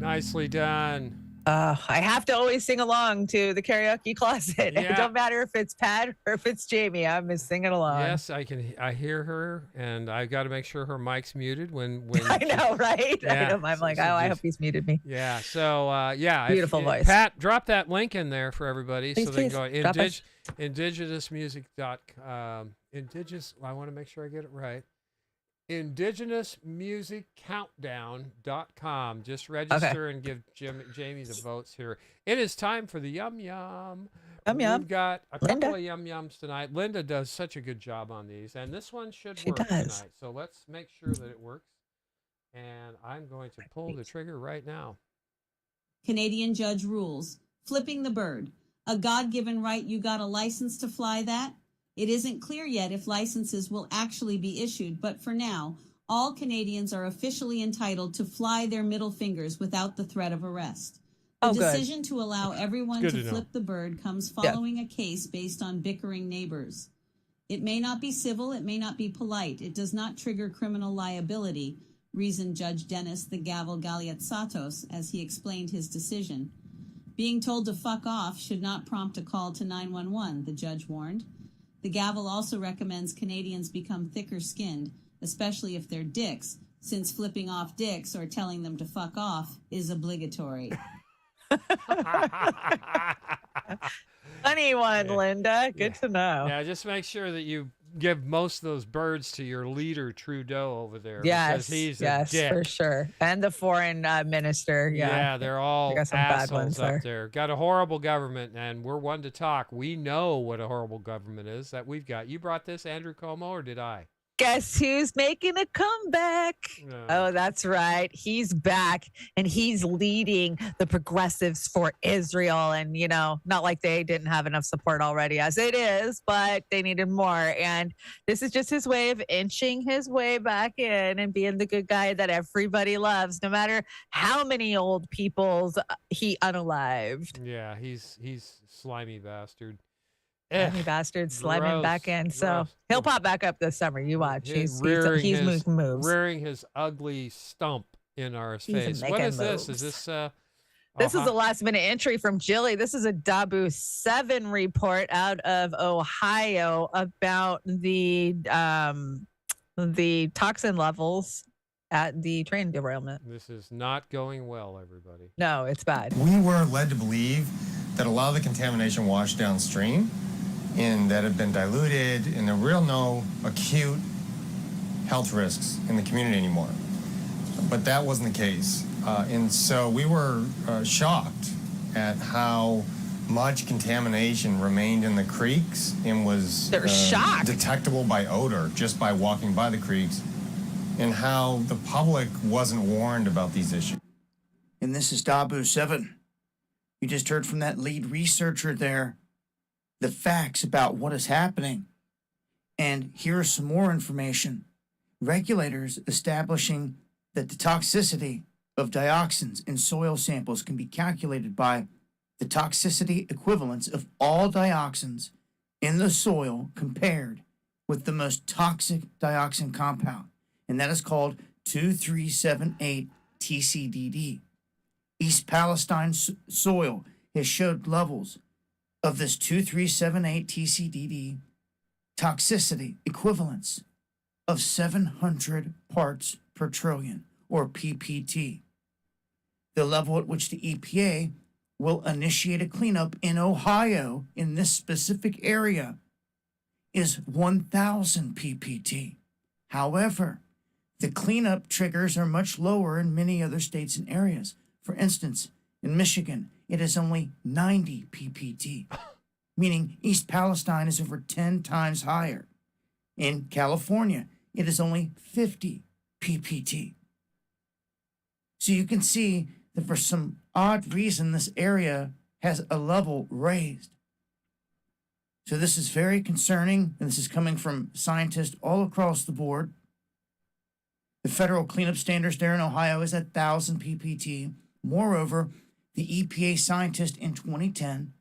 Nicely done. I have to always sing along to the karaoke closet. Yeah. It don't matter if it's Pat or if it's Jamie. I'm just singing along. Yes, I hear her, and I've got to make sure her mic's muted when I know, right? Yeah. I know. I'm like, I hope he's muted me. Yeah. So yeah, Beautiful voice. Pat, drop that link in there for everybody Please, so they can please. go Drop it. indigenousmusic.com. I want to make sure I get it right. indigenousmusiccountdown.com. Just register and give Jamie the votes here. It is time for the Yum Yum. We've got a couple of Yum Yums tonight. Linda does such a good job on these, and this one should work tonight. So let's make sure that it works. And I'm going to pull the trigger right now. Canadian judge rules. Flipping the bird. A God-given right, you got a license to fly that? It isn't clear yet if licenses will actually be issued, but for now, all Canadians are officially entitled to fly their middle fingers without the threat of arrest. The decision to allow everyone to flip the bird comes following a case based on bickering neighbors. It may not be civil, it may not be polite, it does not trigger criminal liability, reasoned Judge Dennis the Gavel Galiatsatos as he explained his decision. Being told to fuck off should not prompt a call to 911, the judge warned. The gavel also recommends Canadians become thicker-skinned, especially if they're dicks, since flipping off dicks or telling them to fuck off is obligatory. Funny one, Linda. Good to know. Yeah, just make sure that you give most of those birds to your leader, Trudeau, over there. Yes, because he's a dick. for sure. And the foreign minister. Yeah, they're all got some bad assholes ones up there. Got a horrible government, and we're one to talk. We know what a horrible government is that we've got. You brought this, Andrew Cuomo, or did I? Guess who's making a comeback? No. Oh, that's right. He's back, and he's leading the progressives for Israel. And, you know, not like they didn't have enough support already as it is, but they needed more. And this is just his way of inching his way back in and being the good guy that everybody loves, no matter how many old people's he unalived. Yeah, he's slimy bastard. Slimy bastard, slime him back in. So he'll pop back up this summer. You watch. He's making moves. Rearing his ugly stump in our face. What is this? Is this This is a last minute entry from Jilly. This is a Dabu 7 report out of Ohio about the toxin levels at the train derailment. This is not going well, everybody. No, it's bad. We were led to believe that a lot of the contamination washed downstream and that had been diluted, and there were no acute health risks in the community anymore. But that wasn't the case. And so we were shocked at how much contamination remained in the creeks and was detectable by odor just by walking by the creeks, and how the public wasn't warned about these issues. And this is Dabu 7. You just heard from that lead researcher there the facts about what is happening. And here's some more information. Regulators establishing that the toxicity of dioxins in soil samples can be calculated by the toxicity equivalence of all dioxins in the soil compared with the most toxic dioxin compound, and that is called 2378 TCDD. East Palestine soil has showed levels of this 2378 TCDD toxicity equivalence of 700 parts per trillion, or PPT. The level at which the EPA will initiate a cleanup in Ohio in this specific area is 1,000 PPT. However, the cleanup triggers are much lower in many other states and areas. For instance, in Michigan, it is only 90 PPT, meaning East Palestine is over 10 times higher. In California, it is only 50 PPT. So you can see that for some odd reason, this area has a level raised. So this is very concerning, and this is coming from scientists all across the board. The federal cleanup standards there in Ohio is 1,000 PPT. Moreover, the EPA scientist in 2010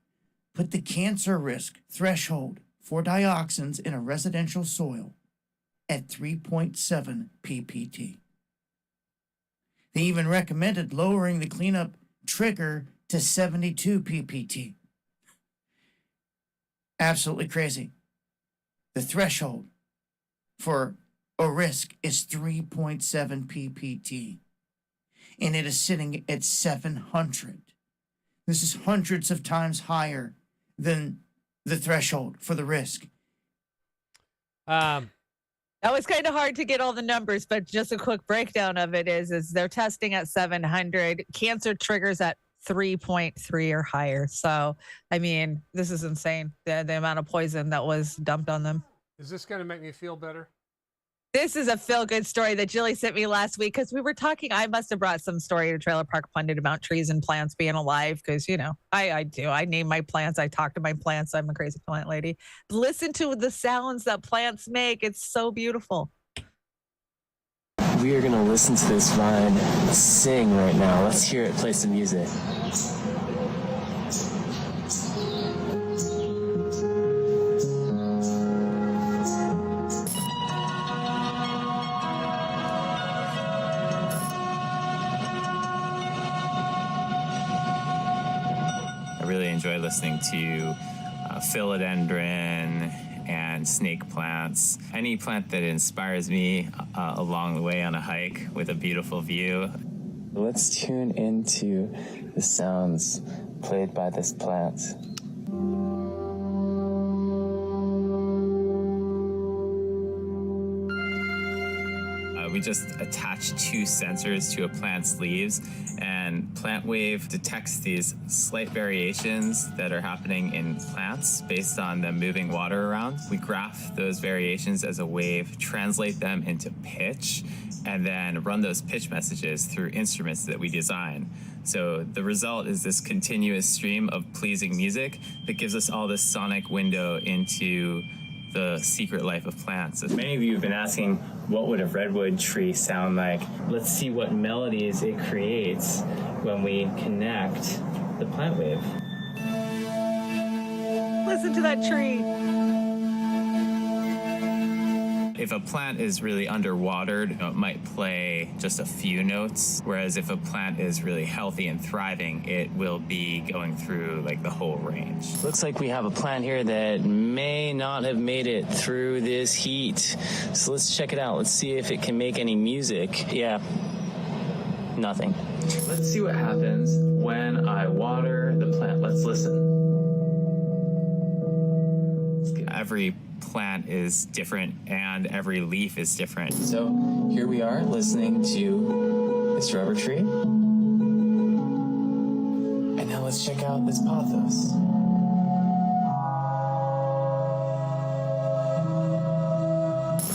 put the cancer risk threshold for dioxins in a residential soil at 3.7 PPT. They even recommended lowering the cleanup trigger to 72 ppt. Absolutely crazy. The threshold for a risk is 3.7 ppt, and it is sitting at 700. This is hundreds of times higher than the threshold for the risk. That was kind of hard to get all the numbers, but just a quick breakdown of it is they're testing at 700. Cancer triggers at 3.3 or higher. So, I mean, this is insane. The amount of poison that was dumped on them. Is this going to make me feel better? This is a feel-good story that Jilly sent me last week because we were talking. I must have brought some story to Trailer Park Pundit about trees and plants being alive because, you know, I do. I name my plants. I talk to my plants. I'm a crazy plant lady. Listen to the sounds that plants make. It's so beautiful. We are going to listen to this vine sing right now. Let's hear it play some music. I really enjoy listening to philodendron and snake plants. Any plant that inspires me along the way on a hike with a beautiful view. Let's tune into the sounds played by this plant. We just attach 2 sensors to a plant's leaves, and PlantWave detects these slight variations that are happening in plants based on them moving water around. We graph those variations as a wave, translate them into pitch, and then run those pitch messages through instruments that we design. So the result is this continuous stream of pleasing music that gives us all this sonic window into the secret life of plants. Many of you have been asking, what would a redwood tree sound like? Let's see what melodies it creates when we connect the plant wave. Listen to that tree. If a plant is really underwatered, it might play just a few notes, whereas if a plant is really healthy and thriving, it will be going through like the whole range. Looks like we have a plant here that may not have made it through this heat. So let's check it out. Let's see if it can make any music. Yeah, nothing. Let's see what happens when I water the plant. Let's listen. Every plant is different and every leaf is different. So here we are listening to this rubber tree. And now let's check out this pothos.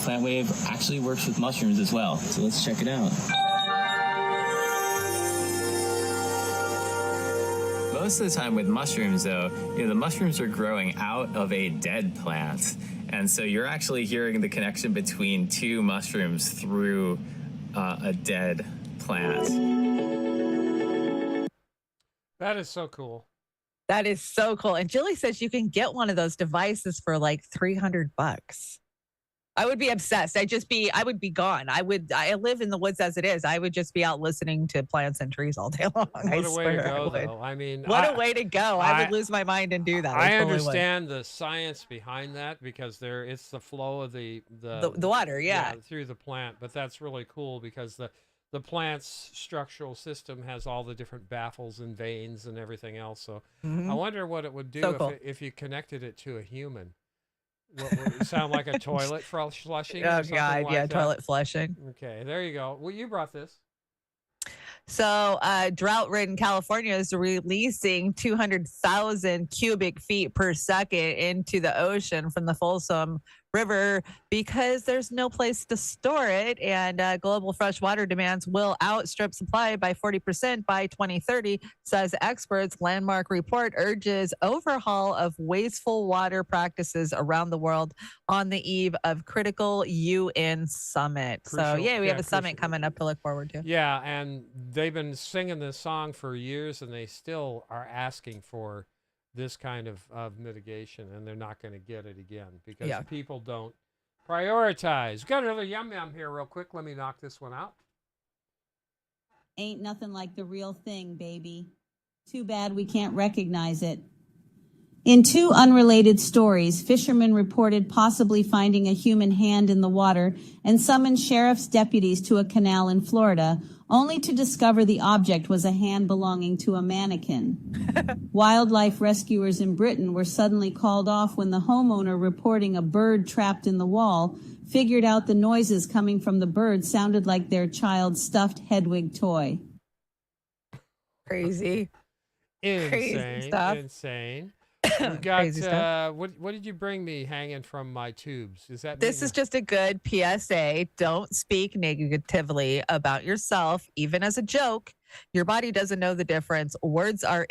Plant wave actually works with mushrooms as well. So let's check it out. Most of the time with mushrooms, though, the mushrooms are growing out of a dead plant. And so you're actually hearing the connection between 2 mushrooms through a dead plant. That is so cool. That is so cool. And Jilly says you can get one of those devices for like $300. I would be obsessed. I would be gone. I live in the woods as it is. I would just be out listening to plants and trees all day long. What a way to go, though. I mean, what a way to go. I would lose my mind and do that. I totally understand the science behind that because it's the flow of the water, yeah, through the plant. But that's really cool because the plant's structural system has all the different baffles and veins and everything else. So I wonder what it would do if you connected it to a human. What would it sound like? A toilet flushing? Oh, God, yeah, toilet flushing. Okay, there you go. Well, you brought this. So drought-ridden California is releasing 200,000 cubic feet per second into the ocean from the Folsom River because there's no place to store it, and global freshwater demands will outstrip supply by 40% by 2030, says experts. Landmark report urges overhaul of wasteful water practices around the world on the eve of critical UN summit. So yeah, we have a summit coming up to look forward to. Yeah, and they've been singing this song for years, and they still are asking for this kind of mitigation, and they're not going to get it again because people don't prioritize. Got another yum yum here real quick. Let me knock this one out. Ain't nothing like the real thing, baby. Too bad we can't recognize it. In two unrelated stories, fishermen reported possibly finding a human hand in the water and summoned sheriff's deputies to a canal in Florida, only to discover the object was a hand belonging to a mannequin. Wildlife rescuers in Britain were suddenly called off when the homeowner reporting a bird trapped in the wall figured out the noises coming from the bird sounded like their child's stuffed Hedwig toy. Crazy. Insane. stuff. Insane. We got, Crazy stuff. What did you bring me hanging from my tubes? Is that This is just a good PSA. Don't speak negatively about yourself, even as a joke. Your body doesn't know the difference. Words are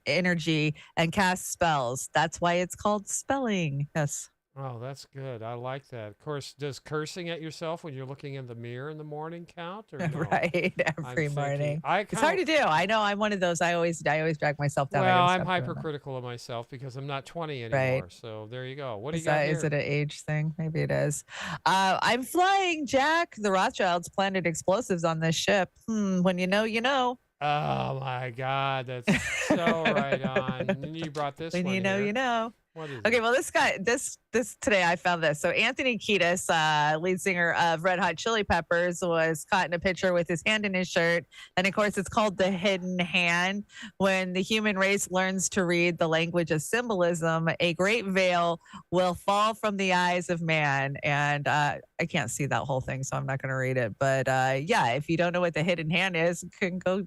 energy and cast spells. That's why it's called spelling. Yes. Oh, that's good. I like that. Of course, does cursing at yourself when you're looking in the mirror in the morning count? Or no? Right, every morning. It's hard to do. I know. I'm one of those. I always drag myself down. Well, I'm hypercritical of myself because I'm not 20 anymore. Right. So there you go. What do Is you got that, here? is it an age thing? Maybe it is. I'm flying, Jack. The Rothschilds planted explosives on this ship. When you know, you know. Oh my God, that's so right on. And you brought this When one you know, here. you know. What is Okay, it? well, this today I found this. So Anthony Kiedis, lead singer of Red Hot Chili Peppers, was caught in a picture with his hand in his shirt, and of course, it's called the hidden hand. When the human race learns to read the language of symbolism, a great veil will fall from the eyes of man. And I can't see that whole thing, so I'm not going to read it. But yeah, if you don't know what the hidden hand is, you can go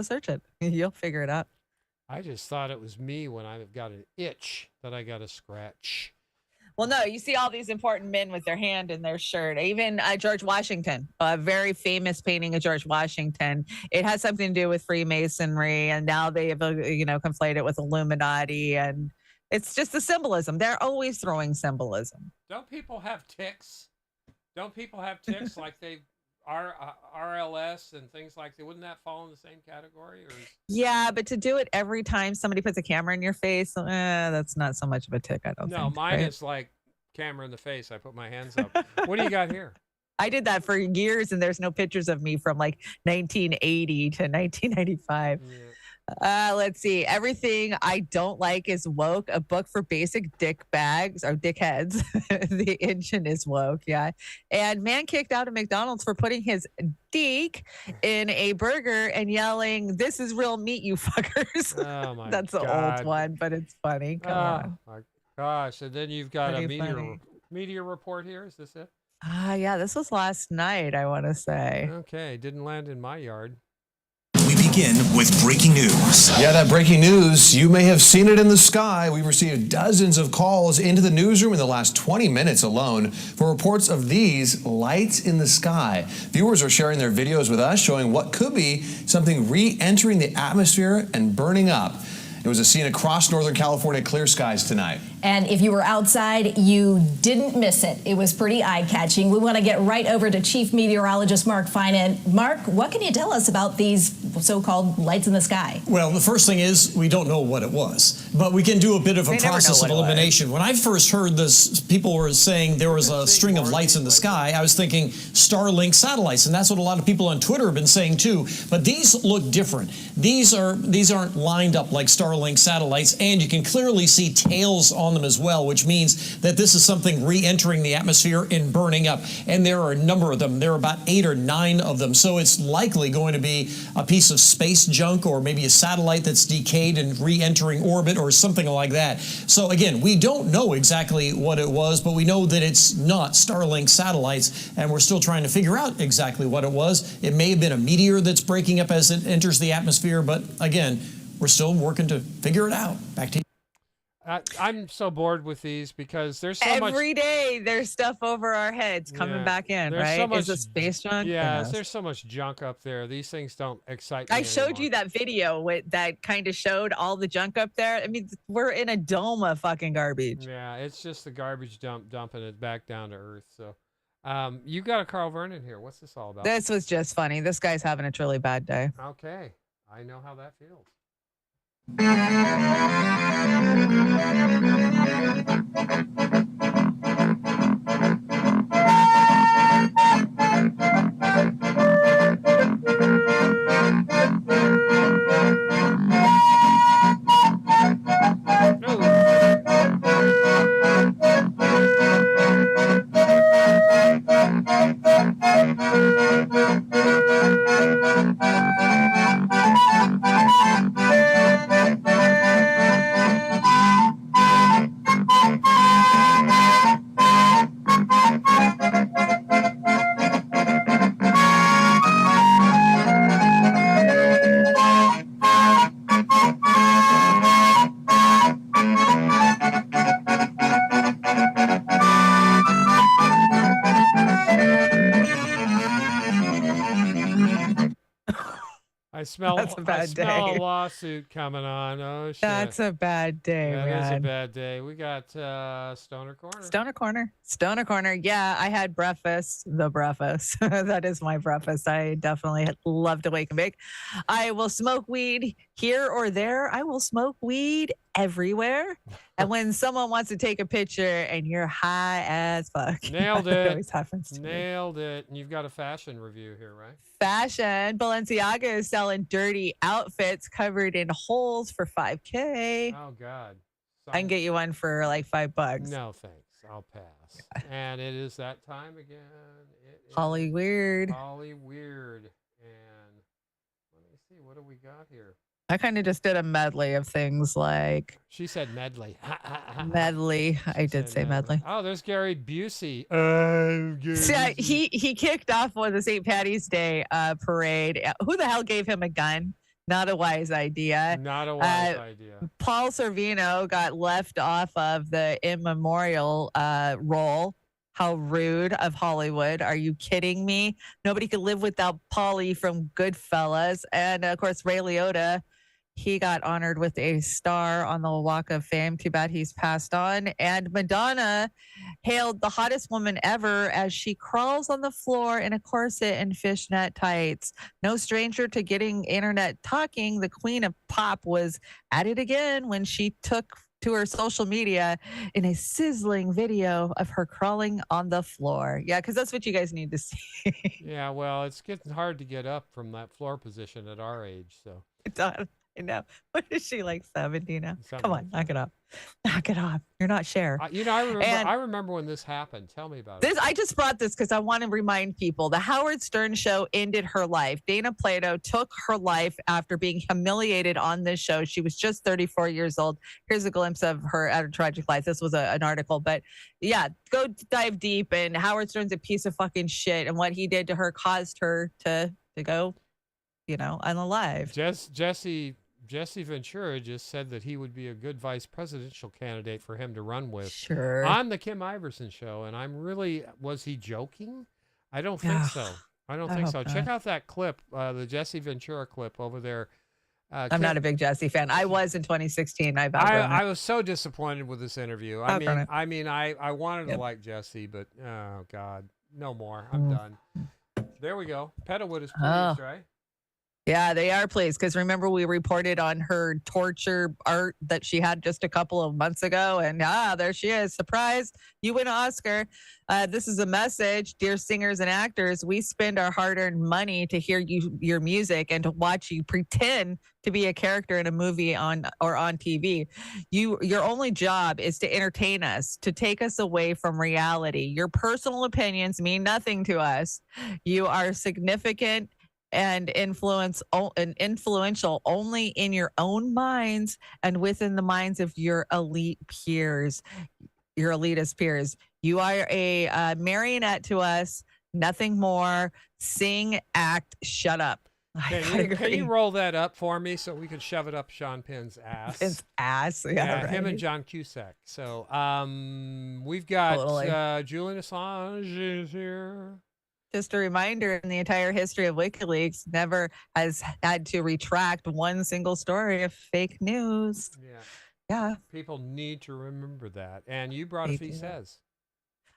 search it. You'll figure it out. I just thought it was me when I've got an itch that I got to scratch. Well, no, you see all these important men with their hand in their shirt. Even George Washington, a very famous painting of George Washington. It has something to do with Freemasonry, and now they have, conflate it with Illuminati, and it's just the symbolism. They're always throwing symbolism. Don't people have tics? Don't people have tics like they RLS and things like that? Wouldn't that fall in the same category? Or Yeah, but to do it every time somebody puts a camera in your face, that's not so much of a tick, I don't think. no, mine right? is like camera in the face. I put my hands up. What do you got here? I did that for years, and there's no pictures of me from like 1980 to 1995. Let's see. Everything I Don't Like is Woke, a book for basic dick bags or dickheads. The engine is woke, yeah. And man kicked out of McDonald's for putting his dick in a burger and yelling, "This is real meat, you fuckers." Oh my That's an God. old one, but it's funny. Come on. My gosh. And then you've got Pretty a funny. meteor report here. Is this it? Yeah, this was last night, I want to say. Okay. Didn't land in my yard. We begin with breaking news. Yeah, that breaking news, you may have seen it in the sky. We received dozens of calls into the newsroom in the last 20 minutes alone for reports of these lights in the sky. Viewers are sharing their videos with us showing what could be something re-entering the atmosphere and burning up. It was a scene across Northern California, clear skies tonight. And if you were outside, you didn't miss it. It was pretty eye-catching. We want to get right over to Chief Meteorologist Mark Finan. Mark, what can you tell us about these so-called lights in the sky? Well, the first thing is we don't know what it was, but we can do a bit of a process of elimination. When I first heard this, people were saying there was a string of lights in the sky. I was thinking Starlink satellites, and that's what a lot of people on Twitter have been saying too. But these look different. These aren't lined up like Starlink satellites, and you can clearly see tails on them as well, which means that this is something re-entering the atmosphere and burning up. And there are a number of them. There are about 8 or 9 of them. So it's likely going to be a piece of space junk or maybe a satellite that's decayed and re-entering orbit or something like that. So again, we don't know exactly what it was, but we know that it's not Starlink satellites, and we're still trying to figure out exactly what it was. It may have been a meteor that's breaking up as it enters the atmosphere, but again, we're still working to figure it out. Back to you. I'm so bored with these because there's so much. Every day there's stuff over our heads coming back in, There's right? so much, Is it space junk? Yeah, Goodness. there's so much junk up there. These things don't excite me I showed anymore. you that video that kind of showed all the junk up there. I mean, we're in a dome of fucking garbage. Yeah, it's just the garbage dumping it back down to earth. So, you got a Carl Vernon here. What's this all about? This was just funny. This guy's having a truly bad day. Okay, I know how that feels. I smell. That's a bad I smell day. a lawsuit coming on. Oh shit. That's a bad day, That is a man. bad day. We got Stoner Corner. Stoner Corner. Stoner Corner. Yeah, I had breakfast. The breakfast. That is my breakfast. I definitely love to wake and bake. I will smoke weed here or there. I will smoke weed everywhere. And when someone wants to take a picture and you're high as fuck. Nailed That it. always happens to me. Nailed it. And you've got a fashion review here, right? Fashion. Balenciaga is selling dirty outfits covered in holes for $5K. Oh God. I can get you one for like $5. No thanks. I'll pass. And it is that time again. It is Holly Weird. Holly Weird. And let me see. What do we got here? I kind of just did a medley of things like She said medley. medley. I did say medley. Oh, there's Gary Busey. So he kicked off with the St. Patty's Day parade. Who the hell gave him a gun? Not a wise idea. Not a wise idea. Paul Sorvino got left off of the immemorial role. How rude of Hollywood. Are you kidding me? Nobody could live without Paulie from Goodfellas. And of course, Ray Liotta, he got honored with a star on the Walk of Fame. Too bad he's passed on. And Madonna hailed the hottest woman ever as she crawls on the floor in a corset and fishnet tights. No stranger to getting internet talking, the queen of pop was at it again when she took to her social media in a sizzling video of her crawling on the floor. Yeah, because that's what you guys need to see. Yeah, well, it's getting hard to get up from that floor position at our age. So It's on. I know. What is she, like 70 now? Something Come on, knock it off. Knock it off. You're not Cher. I remember when this happened. Tell me about it. I just brought this because I want to remind people the Howard Stern show ended her life. Dana Plato took her life after being humiliated on this show. She was just 34 years old. Here's a glimpse of her at her tragic life. This was an article, but yeah, go dive deep. And Howard Stern's a piece of fucking shit. And what he did to her caused her to go, unalive. Jesse Ventura just said that he would be a good vice presidential candidate for him to run with. Sure. On the Kim Iverson show. And was he joking? I don't think so. I don't think so. Check out that clip, the Jesse Ventura clip over there. I'm not a big Jesse fan. I was in 2016. I was so disappointed with this interview. I wanted to like Jesse, but oh God, no more. I'm done. There we go. Petalwood is pleased, right? Yeah, they are pleased because remember we reported on her torture art that she had just a couple of months ago, and there she is. Surprise! You win an Oscar. This is a message, dear singers and actors. We spend our hard-earned money to hear your music and to watch you pretend to be a character in a movie on TV. Your only job is to entertain us, to take us away from reality. Your personal opinions mean nothing to us. You are significant and influential only in your own minds and within the minds of your elite peers, your elitist peers. You are a marionette to us, nothing more. Sing, act, shut up. Can you roll that up for me so we can shove it up Sean Penn's ass? His ass, yeah. Him and John Cusack. So we've got Julian Assange is here. Just a reminder, in the entire history of WikiLeaks, never has had to retract one single story of fake news. Yeah. People need to remember that. And you brought a Fee Says.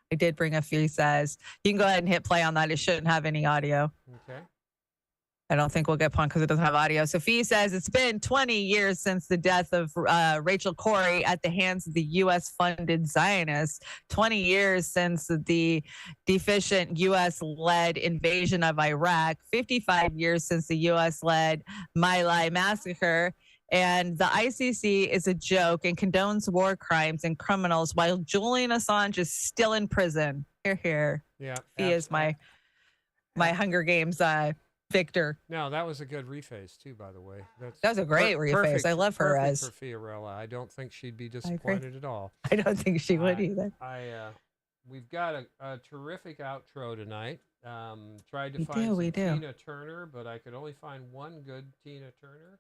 I did bring a Fee Says. You can go ahead and hit play on that. It shouldn't have any audio. Okay. I don't think we'll get punked because it doesn't have audio. Sophie says it's been 20 years since the death of Rachael Corey at the hands of the U.S.-funded Zionists. 20 years since the deficient U.S.-led invasion of Iraq. 55 years since the U.S.-led My Lai massacre. And the ICC is a joke and condones war crimes and criminals while Julian Assange is still in prison. Hear, hear. Yeah. He is my Hunger Games Victor. No, that was a good reface too, by the way. That was a great reface. I love her as for Fiorella. I don't think she'd be disappointed at all. I don't think she would either. We've got a terrific outro tonight. Tried to find some Tina Turner, but I could only find one good Tina Turner.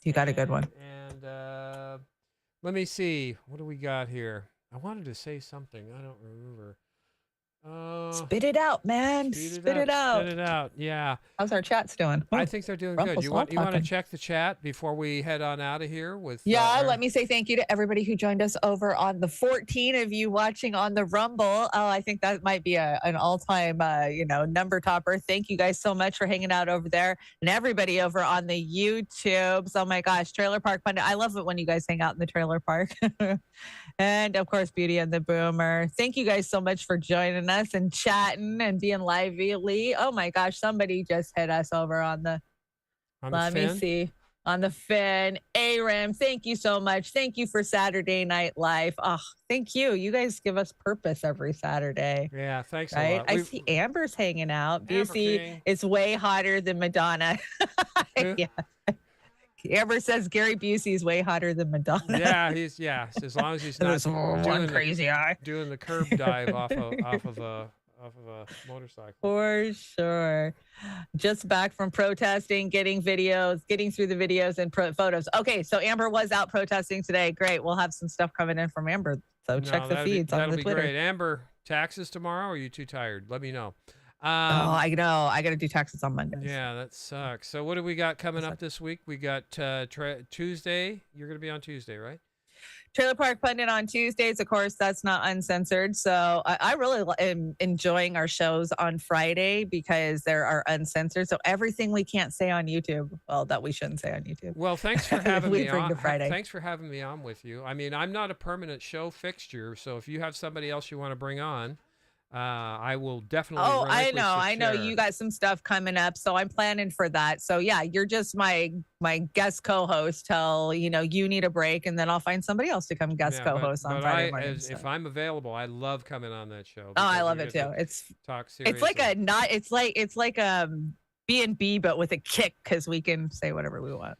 You got a good one. And let me see. What do we got here? I wanted to say something. I don't remember. Spit it out, man. Spit it out. Spit it out. Yeah. How's our chats doing? I think they're doing good. You want to check the chat before we head on out of here with? Let me say thank you to everybody who joined us over on the 14 of you watching on the Rumble. Oh, I think that might be an all-time, number topper. Thank you guys so much for hanging out over there, and everybody over on the YouTubes. Oh my gosh, Trailer Park Pundit. I love it when you guys hang out in the trailer park. And of course, Beauty and the Boomer. Thank you guys so much for joining us and chatting and being lively. Oh my gosh, somebody just hit us over on the let me see. On the Fin. Aram, thank you so much. Thank you for Saturday Night Live. Oh, thank you. You guys give us purpose every Saturday. Yeah, thanks right? a lot. I see Amber's hanging out. Busey is way hotter than Madonna. Yeah. Amber says Gary Busey's way hotter than Madonna. Yeah, as long as he's not doing crazy eye. Doing the curb dive off of a motorcycle. For sure. Just back from protesting, getting through the videos and photos. Okay, so Amber was out protesting today. Great. We'll have some stuff coming in from Amber. So check the feeds on the Twitter. That'll be great. Amber, taxes tomorrow, or are you too tired? Let me know. I know. I got to do taxes on Monday. Yeah, that sucks. So what do we got coming up this week? We got Tuesday. You're going to be on Tuesday, right? Trailer Park Pundit on Tuesdays. Of course, that's not uncensored. So I really am enjoying our shows on Friday because there are uncensored. So everything we can't say on YouTube, that we shouldn't say on YouTube. Well, thanks for having me on. To Friday. Thanks for having me on with you. I mean, I'm not a permanent show fixture. So if you have somebody else you want to bring on, I will definitely. Oh, I know. You got some stuff coming up, so I'm planning for that. So yeah, you're just my guest co-host till you need a break, and then I'll find somebody else to come guest co-host on Friday morning. If I'm available, I love coming on that show. Oh, I love it too. It's talk serious. It's like B&B, but with a kick because we can say whatever we want.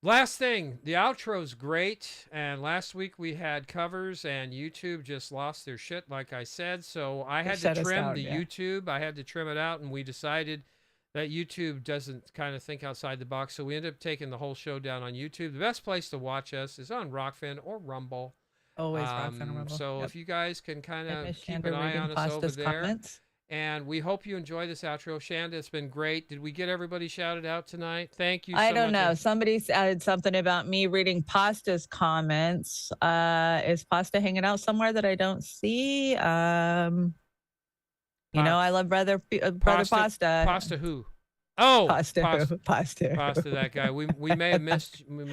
Last thing, the outro's great, and last week we had covers, and YouTube just lost their shit, like I said, so I had to trim YouTube. I had to trim it out, and we decided that YouTube doesn't kind of think outside the box, so we ended up taking the whole show down on YouTube. The best place to watch us is on Rockfin or Rumble. Always Rockfin or Rumble. So if you guys can kind of keep an eye on us over there. Comments. And we hope you enjoy this outro. Shanda, it's been great. Did we get everybody shouted out tonight? Thank you so much. I don't know. Somebody added something about me reading Pasta's comments. Is Pasta hanging out somewhere that I don't see? I love brother Pasta. Pasta who? Oh, Pasta. Pasta, that guy. We may have missed. We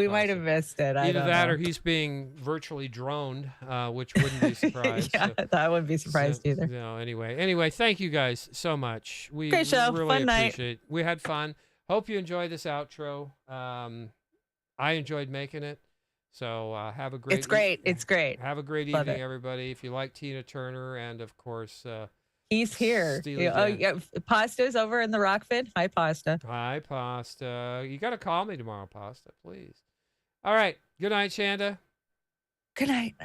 might have missed it. Either that or he's being virtually droned, which wouldn't be surprised. Yeah, I wouldn't be surprised either. No, anyway, thank you guys so much. Great show. Really Fun appreciate night. it. We had fun. Hope you enjoy this outro. I enjoyed making it. So have a great. It's great. It's great. Have a great evening, everybody. If you like Tina Turner, and of course. He's here. Pasta's over in the Rockfin. Hi, Pasta. Hi, Pasta. You got to call me tomorrow, Pasta, please. All right. Good night, Chanda. Good night.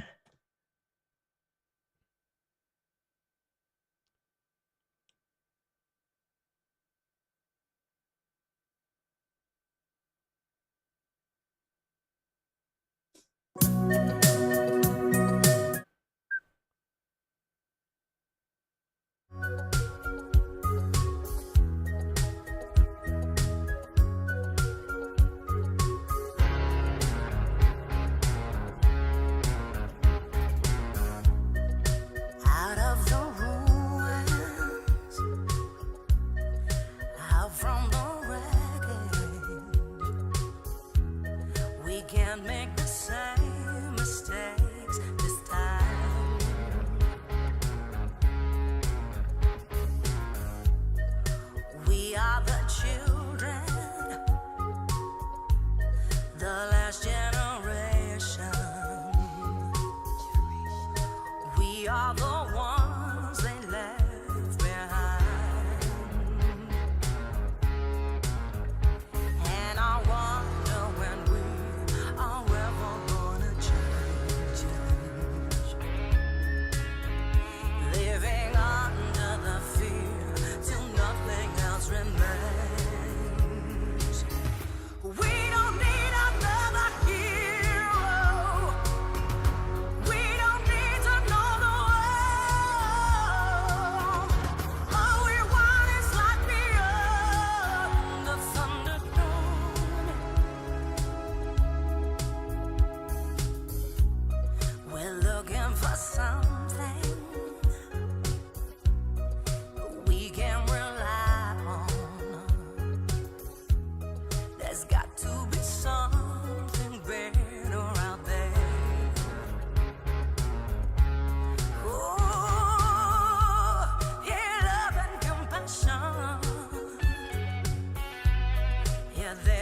And I wonder when we are get there.